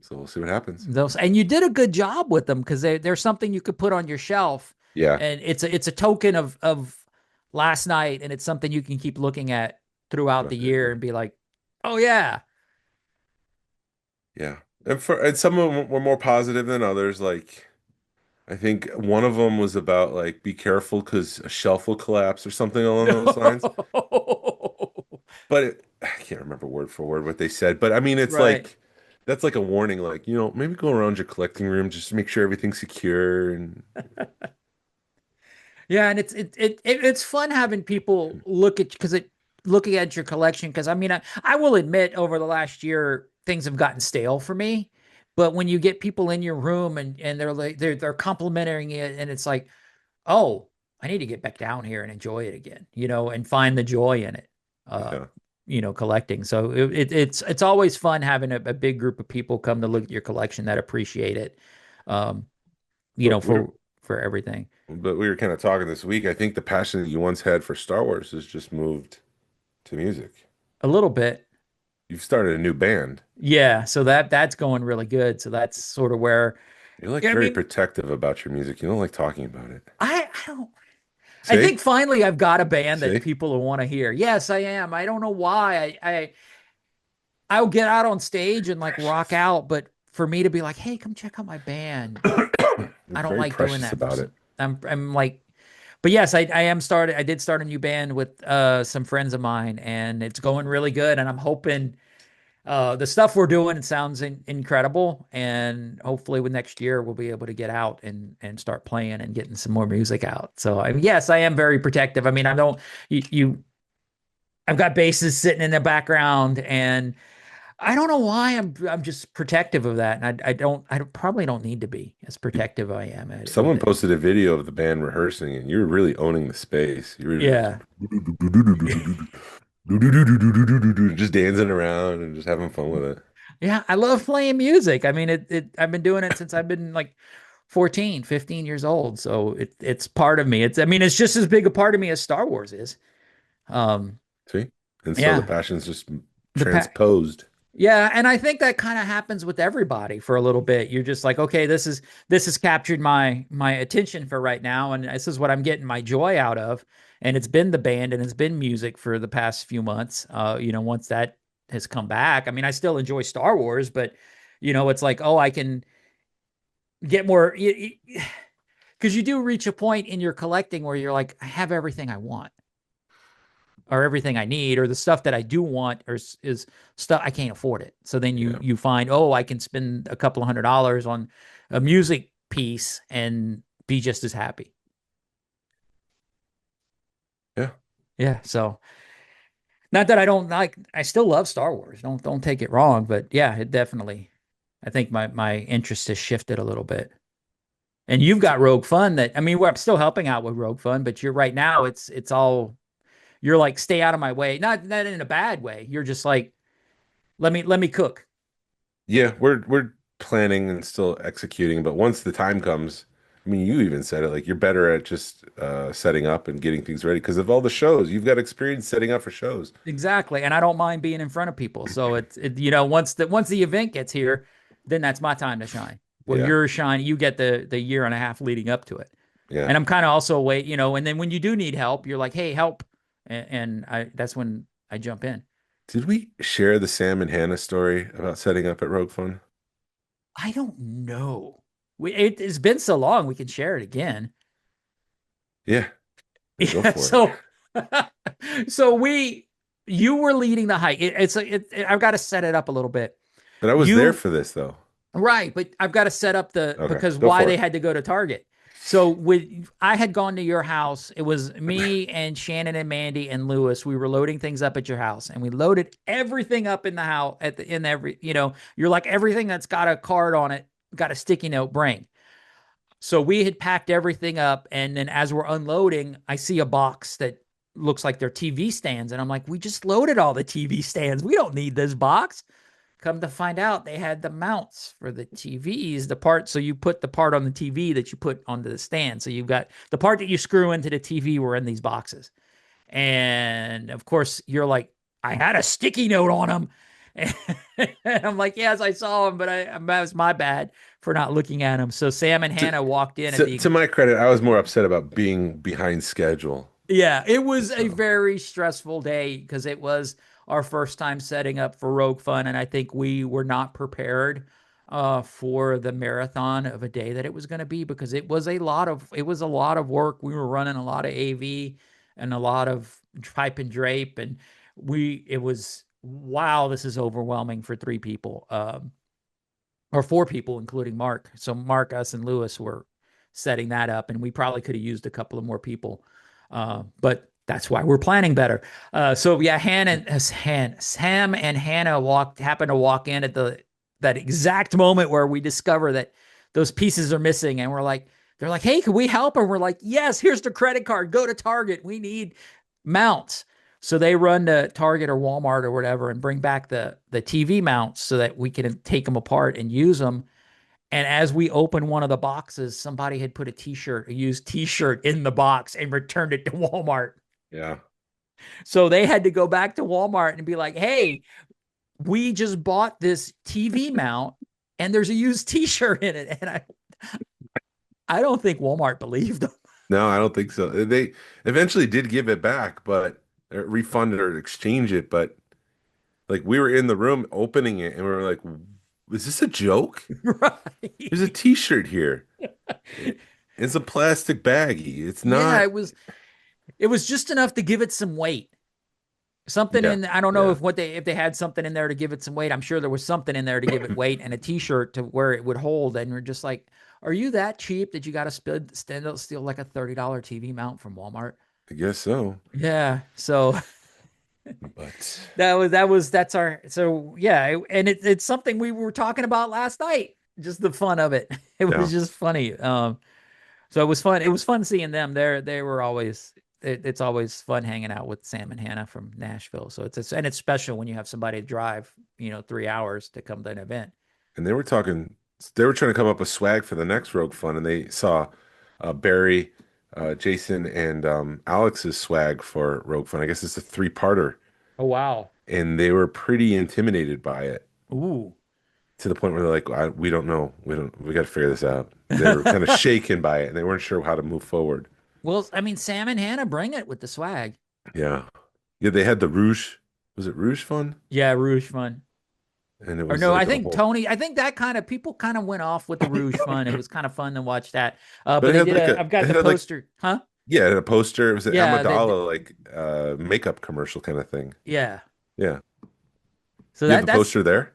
[SPEAKER 5] so we'll see what happens.
[SPEAKER 4] And you did a good job with them because they're something you could put on your shelf,
[SPEAKER 5] Yeah,
[SPEAKER 4] and it's a token of last night, and it's something you can keep looking at throughout the year and be like, oh yeah.
[SPEAKER 5] yeah. And some of them were more positive than others. Like I think one of them was about like be careful because a shelf will collapse or something along those lines. But I can't remember word for word what they said. But I mean, it's
[SPEAKER 4] Right.
[SPEAKER 5] like that's like a warning, like, maybe go around your collecting room just to make sure everything's secure and
[SPEAKER 4] Yeah, and it's fun having people looking at your collection because I mean I will admit over the last year things have gotten stale for me, but when you get people in your room and they're like they're complimenting it and it's like, oh, I need to get back down here and enjoy it again, and find the joy in it. Uh,
[SPEAKER 5] yeah.
[SPEAKER 4] Collecting. So it's always fun having a big group of people come to look at your collection that appreciate it. Um,
[SPEAKER 5] But we were,
[SPEAKER 4] for everything.
[SPEAKER 5] but we were kind of talking this week. I think the passion that you once had for Star Wars has just moved to music.
[SPEAKER 4] A little bit.
[SPEAKER 5] You've started a new band.
[SPEAKER 4] Yeah, so that's going really good. So that's sort of where
[SPEAKER 5] You're like
[SPEAKER 4] yeah, I
[SPEAKER 5] very
[SPEAKER 4] mean,
[SPEAKER 5] protective about your music. You don't like talking about it.
[SPEAKER 4] I don't I
[SPEAKER 5] See?
[SPEAKER 4] think finally I've got a band that
[SPEAKER 5] See?
[SPEAKER 4] people will want to hear. Yes, I am. I don't know why. I'll get out on stage and like rock out, but for me to be like, hey, come check out my band, I don't
[SPEAKER 5] Very
[SPEAKER 4] like doing
[SPEAKER 5] precious
[SPEAKER 4] that for
[SPEAKER 5] about it.
[SPEAKER 4] I'm like, but yes, I did start a new band with some friends of mine, and it's going really good, and I'm hoping the stuff we're doing sounds incredible, and hopefully with next year we'll be able to get out and start playing and getting some more music out. So yes, I am very protective. I mean, I don't you I've got basses sitting in the background, and I don't know why I'm just protective of that, and I probably don't need to be as protective I am with
[SPEAKER 5] Someone
[SPEAKER 4] it.
[SPEAKER 5] posted a video of the band rehearsing, and you were really owning the space. You were
[SPEAKER 4] Yeah.
[SPEAKER 5] just dancing around and just having fun with it.
[SPEAKER 4] Yeah, I love playing music. I mean, I've been doing it since I've been like 14, 15 years old. So it's part of me. I mean, it's just as big a part of me as Star Wars is. Um,
[SPEAKER 5] See? And so the
[SPEAKER 4] yeah.
[SPEAKER 5] passion's just
[SPEAKER 4] The pa
[SPEAKER 5] transposed.
[SPEAKER 4] Yeah, and I think that kind of happens with everybody for a little bit. You're just like, okay, this has captured my attention for right now, and this is what I'm getting my joy out of. And it's been the band and it's been music for the past few months. Once that has come back, I mean, I still enjoy Star Wars, but it's like, oh, I can get more because you do reach a point in your collecting where you're like, I have everything I want or everything I need, or the stuff that I do want is stuff I can't afford it. So then you
[SPEAKER 5] Yeah.
[SPEAKER 4] you find, oh, I can spend a couple of $100s on a music piece and be just as happy.
[SPEAKER 5] Yeah.
[SPEAKER 4] Yeah. So not that I don't like, I still love Star Wars. Don't take it wrong, but yeah, it definitely. I think my interest has shifted a little bit. And you've got Rogue Fun that I mean, I'm still helping out with Rogue Fun, but you're right now it's all you're like stay out of my way. Not in a bad way. You're just like let me cook.
[SPEAKER 5] Yeah, we're planning and still executing, but once the time comes, I mean, you even said it, like you're better at just setting up and getting things ready because of all the shows. You've got experience setting up for shows.
[SPEAKER 4] Exactly. And I don't mind being in front of people. So once the event gets here, then that's my time to shine. Where
[SPEAKER 5] Yeah.
[SPEAKER 4] you're shining, you get the year and a half leading up to it.
[SPEAKER 5] Yeah.
[SPEAKER 4] And I'm kind of also and then when you do need help, you're like, hey, help. And that's when I jump in.
[SPEAKER 5] Did we share the Sam and Hannah story about setting up at Rogue Fun?
[SPEAKER 4] I don't know. It's been so long, we can share it again.
[SPEAKER 5] Yeah, go
[SPEAKER 4] Yeah.
[SPEAKER 5] for it.
[SPEAKER 4] So you were leading the hike. I've got to set it up a little bit.
[SPEAKER 5] But I was there
[SPEAKER 4] You
[SPEAKER 5] for this though.
[SPEAKER 4] Right, but I've got to set up
[SPEAKER 5] Okay,
[SPEAKER 4] because
[SPEAKER 5] go
[SPEAKER 4] why
[SPEAKER 5] for
[SPEAKER 4] they
[SPEAKER 5] it.
[SPEAKER 4] had to go to Target. So I had gone to your house. It was me and Shannon and Mandy and Lewis. We were loading things up at your house, and we loaded everything up in the house in every. You're like everything that's got a card on it, got a sticky note, bring. So we had packed everything up, and then as we're unloading, I see a box that looks like they're TV stands, and I'm like, we just loaded all the TV stands. We don't need this box. Come to find out, they had the mounts for the TVs, the part. So you put the part on the TV that you put onto the stand. So you've got the part that you screw into the TV were in these boxes. And of course, you're like, I had a sticky note on them. And I'm like, yes, I saw them, but that was my bad for not looking at them. So Sam and
[SPEAKER 5] To,
[SPEAKER 4] Hannah walked in at
[SPEAKER 5] to my credit, I was more upset about being behind schedule.
[SPEAKER 4] yeah, it was a
[SPEAKER 5] So
[SPEAKER 4] very stressful day because it was our first time setting up for Rogue Fun, and I think we were not prepared for the marathon of a day that it was going to be because it was a lot of work. We were running a lot of AV and a lot of pipe and drape, and it was wow, this is overwhelming for three people. Or four people, including Mark. So Mark, us, and Lewis were setting that up, and we probably could have used a couple of more people, but that's why we're planning better. So yeah, Sam and Hannah happened to walk in at that exact moment where we discover that those pieces are missing, and they're like, "Hey, can we help?" And we're like, "Yes, here's the credit card. Go to Target. We need mounts." So they run to Target or Walmart or whatever and bring back the TV mounts so that we can take them apart and use them. And as we opened one of the boxes, somebody had put a used T-shirt in the box and returned it to Walmart.
[SPEAKER 5] yeah.
[SPEAKER 4] So they had to go back to Walmart and be like, "Hey, we just bought this TV mount and there's a used T-shirt in it." And I don't think Walmart believed them.
[SPEAKER 5] No, I don't think so. They eventually did give it back, but refund it or exchange it, but Like we were in the room opening it, and we were like, "Is this a joke? There's a
[SPEAKER 4] Right.
[SPEAKER 5] T-shirt here. It's a plastic baggie. It's
[SPEAKER 4] Yeah,
[SPEAKER 5] not."
[SPEAKER 4] it was just enough to give it some weight. Something
[SPEAKER 5] Yeah,
[SPEAKER 4] in I don't know
[SPEAKER 5] yeah.
[SPEAKER 4] if they had something in there to give it some weight. I'm sure there was something in there to give it weight and a t-shirt to where it would hold. And we're just like, are you that cheap that you got to steal like a $30 TV mount from Walmart?
[SPEAKER 5] I guess so.
[SPEAKER 4] Yeah. So
[SPEAKER 5] But
[SPEAKER 4] that's our so yeah, and it's something we were talking about last night. Just the fun of it. It
[SPEAKER 5] yeah,
[SPEAKER 4] was just funny. So it was fun. It was fun seeing them. They were always it's always fun hanging out with Sam and Hannah from Nashville. So it's special when you have somebody to drive, 3 hours to come to an event.
[SPEAKER 5] and they were talking. They were trying to come up with swag for the next Rogue Fun, and they saw Barry, Jason, and Alex's swag for Rogue Fun. I guess it's a three-parter,
[SPEAKER 4] Oh wow.
[SPEAKER 5] and they were pretty intimidated by it
[SPEAKER 4] Ooh.
[SPEAKER 5] to the point where they're like, "We don't know. We got to figure this out." They were kind of shaken by it, and they weren't sure how to move forward.
[SPEAKER 4] Well, I mean, Sam and Hannah bring it with the swag.
[SPEAKER 5] Yeah, yeah. They had the Rouge. Was it Rouge Fun?
[SPEAKER 4] Yeah, Rouge Fun.
[SPEAKER 5] And it
[SPEAKER 4] Or
[SPEAKER 5] was
[SPEAKER 4] no, I
[SPEAKER 5] like a
[SPEAKER 4] think
[SPEAKER 5] whole.
[SPEAKER 4] Tony, I think that kind of people kind of went off with the Rouge Fun. It was kind of fun to watch that.
[SPEAKER 5] But
[SPEAKER 4] But
[SPEAKER 5] it
[SPEAKER 4] they
[SPEAKER 5] had
[SPEAKER 4] did
[SPEAKER 5] like
[SPEAKER 4] I've got
[SPEAKER 5] it
[SPEAKER 4] the
[SPEAKER 5] had like
[SPEAKER 4] poster, huh?
[SPEAKER 5] yeah, a poster. It was an
[SPEAKER 4] Yeah,
[SPEAKER 5] Amidala like makeup commercial kind of thing.
[SPEAKER 4] yeah.
[SPEAKER 5] Yeah.
[SPEAKER 4] So
[SPEAKER 5] You have the
[SPEAKER 4] that's
[SPEAKER 5] poster there?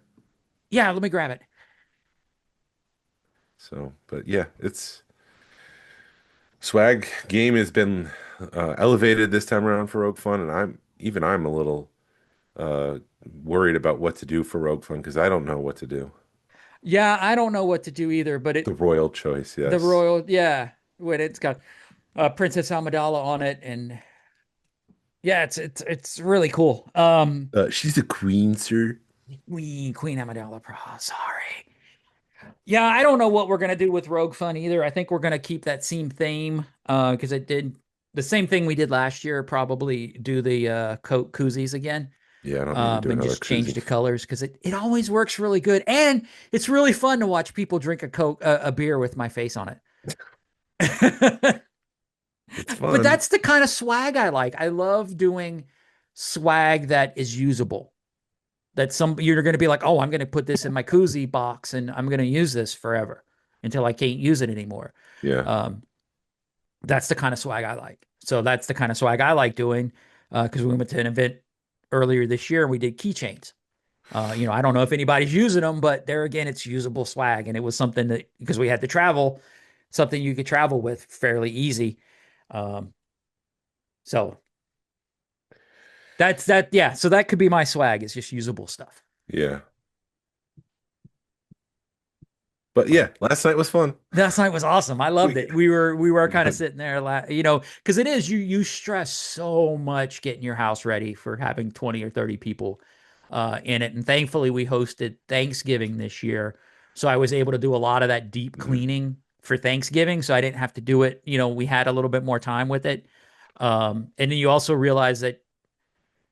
[SPEAKER 4] yeah, let me grab it.
[SPEAKER 5] So, but yeah, it's swag game has been elevated this time around for Rogue Fun, and I'm a little uh worried about what to do for Rogue Fun because I don't know what to do.
[SPEAKER 4] Yeah, I don't know what to do either, but
[SPEAKER 5] The royal choice,
[SPEAKER 4] the
[SPEAKER 5] yes.
[SPEAKER 4] royal, yeah, when it's got Princess Amidala on it, and yeah, it's really cool.
[SPEAKER 5] She's a queen, sir.
[SPEAKER 4] Queen Amidala, sorry. Yeah, I don't know what we're gonna do with Rogue Fun either. I think we're gonna keep that same theme, because it did the same thing we did last year. Probably do the coat koozies again,
[SPEAKER 5] Yeah, I don't need to do
[SPEAKER 4] and
[SPEAKER 5] another
[SPEAKER 4] just change the
[SPEAKER 5] koozie.
[SPEAKER 4] colors because it always works really good, and it's really fun to watch people drink a beer with my face on it.
[SPEAKER 5] It's
[SPEAKER 4] But
[SPEAKER 5] fun.
[SPEAKER 4] that's the kind of swag I like. I love doing swag that is usable. That you're going to be like, oh, I'm going to put this in my koozie box and I'm going to use this forever until I can't use it anymore.
[SPEAKER 5] Yeah.
[SPEAKER 4] Um, that's the kind of swag I like. So that's the kind of swag I like doing, because we went to an event earlier this year and we did keychains. I don't know if anybody's using them, but there again, it's usable swag, and it was something that because we had to travel, something you could travel with fairly easy. Um, so that's that. Yeah. So that could be my swag. It's just usable stuff.
[SPEAKER 5] Yeah. But yeah, last night was fun.
[SPEAKER 4] Last night was awesome. I loved
[SPEAKER 5] We,
[SPEAKER 4] it. We were kind of sitting there, because it is you stress so much getting your house ready for having 20 or 30 people in it. And thankfully, we hosted Thanksgiving this year, so I was able to do a lot of that deep cleaning for Thanksgiving. So I didn't have to do it. We had a little bit more time with it. And then you also realize that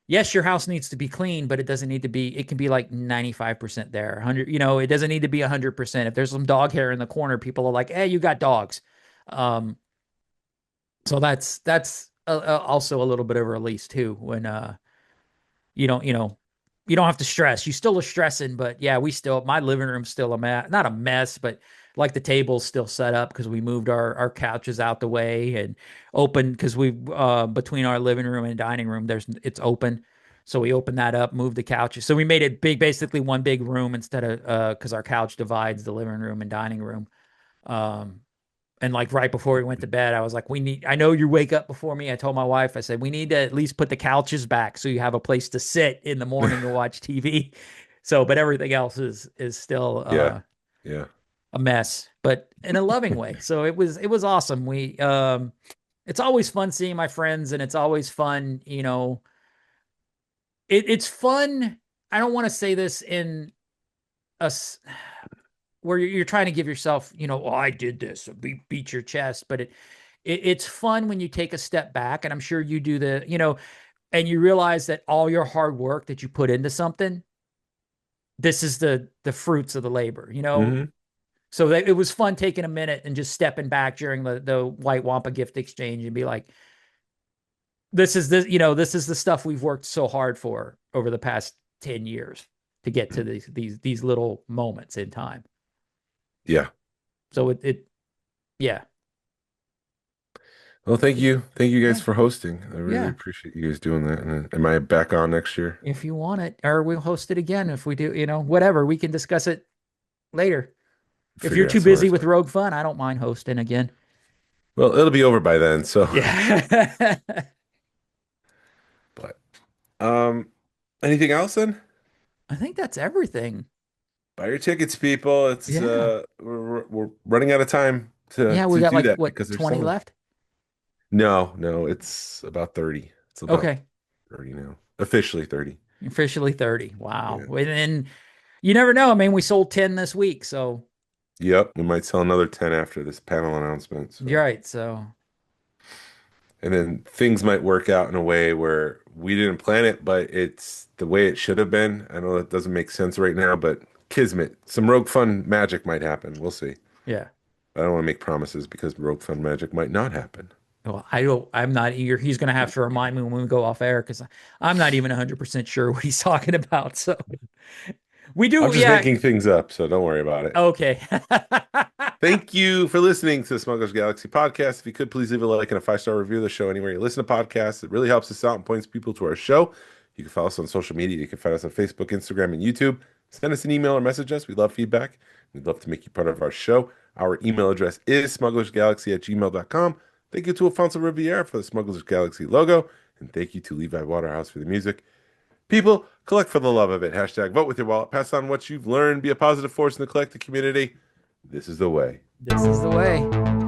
[SPEAKER 4] yes, your house needs to be clean, but it doesn't need to be, it can be like 95% there. 100, it doesn't need to be 100%. If there's some dog hair in the corner, people are like, hey, you got dogs. Um, so that's also a little bit of a release too when you don't, you don't have to stress. You still are stressing, but yeah, my living room's still a mess, not a mess, but like the table's still set up because we moved our couches out the way and open because we between our living room and dining room, it's open. So we opened that up, moved the couches. So we made it big, basically one big room instead of because our couch divides the living room and dining room. Um, and like right before we went to bed, I was like, I know you wake up before me. I told my wife, I said, we need to at least put the couches back so you have a place to sit in the morning to watch TV. So, but everything else is still
[SPEAKER 5] yeah. Yeah.
[SPEAKER 4] a mess, but in a loving way. So it was awesome. It's always fun seeing my friends, and it's always fun, it's fun. I don't want to say this in us where you're trying to give yourself, oh, I did this, beat your chest, but it's fun when you take a step back, and I'm sure you do and you realize that all your hard work that you put into something, this is the fruits of the labor,
[SPEAKER 5] Hmm.
[SPEAKER 4] So it was fun taking a minute and just stepping back during the White Wampa gift exchange and be like, this is the stuff we've worked so hard for over the past 10 years to get to these little moments in time.
[SPEAKER 5] Yeah.
[SPEAKER 4] So yeah.
[SPEAKER 5] Well, thank you guys
[SPEAKER 4] Yeah.
[SPEAKER 5] for hosting. I really
[SPEAKER 4] Yeah.
[SPEAKER 5] appreciate you guys doing that. And am I back on next year?
[SPEAKER 4] If you want it, or we'll host it again if we do, whatever, we can discuss it later. If you're
[SPEAKER 5] Figure
[SPEAKER 4] too
[SPEAKER 5] out some
[SPEAKER 4] busy
[SPEAKER 5] other
[SPEAKER 4] with
[SPEAKER 5] stuff.
[SPEAKER 4] Rogue Fun, I don't mind hosting again.
[SPEAKER 5] Well, it'll be over by then. So,
[SPEAKER 4] Yeah.
[SPEAKER 5] but anything else then?
[SPEAKER 4] I think that's everything.
[SPEAKER 5] Buy your tickets, people. It's
[SPEAKER 4] Yeah.
[SPEAKER 5] we're running out of time to
[SPEAKER 4] Yeah, we got
[SPEAKER 5] do
[SPEAKER 4] like
[SPEAKER 5] that
[SPEAKER 4] what,
[SPEAKER 5] because there's
[SPEAKER 4] 20
[SPEAKER 5] so much.
[SPEAKER 4] left?
[SPEAKER 5] No, it's about 30. It's about
[SPEAKER 4] Okay.
[SPEAKER 5] 30 now. Officially 30.
[SPEAKER 4] Officially 30. Wow.
[SPEAKER 5] Yeah.
[SPEAKER 4] And then you never know. I mean, we sold 10 this week, so
[SPEAKER 5] Yep, we might sell another 10 after this panel announcement.
[SPEAKER 4] you're
[SPEAKER 5] So,
[SPEAKER 4] right. So
[SPEAKER 5] and then things might work out in a way where we didn't plan it, but it's the way it should have been. I know that doesn't make sense right now, but Kismet, some Rogue Fun magic might happen. We'll see.
[SPEAKER 4] yeah.
[SPEAKER 5] I don't want to make promises because Rogue Fun magic might not happen.
[SPEAKER 4] Well, I'm not eager. He's going to have to remind me when we go off air because I'm not even 100% sure what he's talking about. So we do.
[SPEAKER 5] I'm just
[SPEAKER 4] Yeah.
[SPEAKER 5] making things up, so don't worry about it.
[SPEAKER 4] Okay.
[SPEAKER 5] Thank you for listening to the Smugglers Galaxy Podcast. If you could, please leave a like and a 5-star review of the show anywhere you listen to podcasts. It really helps us out and points people to our show. You can follow us on social media. You can find us on Facebook, Instagram, and YouTube. Send us an email or message us. We love feedback. We'd love to make you part of our show. Our email address is smugglersgalaxy@gmail.com. Thank you to Afonso Riviera for the Smugglers Galaxy logo. And thank you to Levi Waterhouse for the music. People, collect for the love of it. Hashtag vote with your wallet. Pass on what you've learned. Be a positive force in the collective community. This is the way.
[SPEAKER 4] This is the way.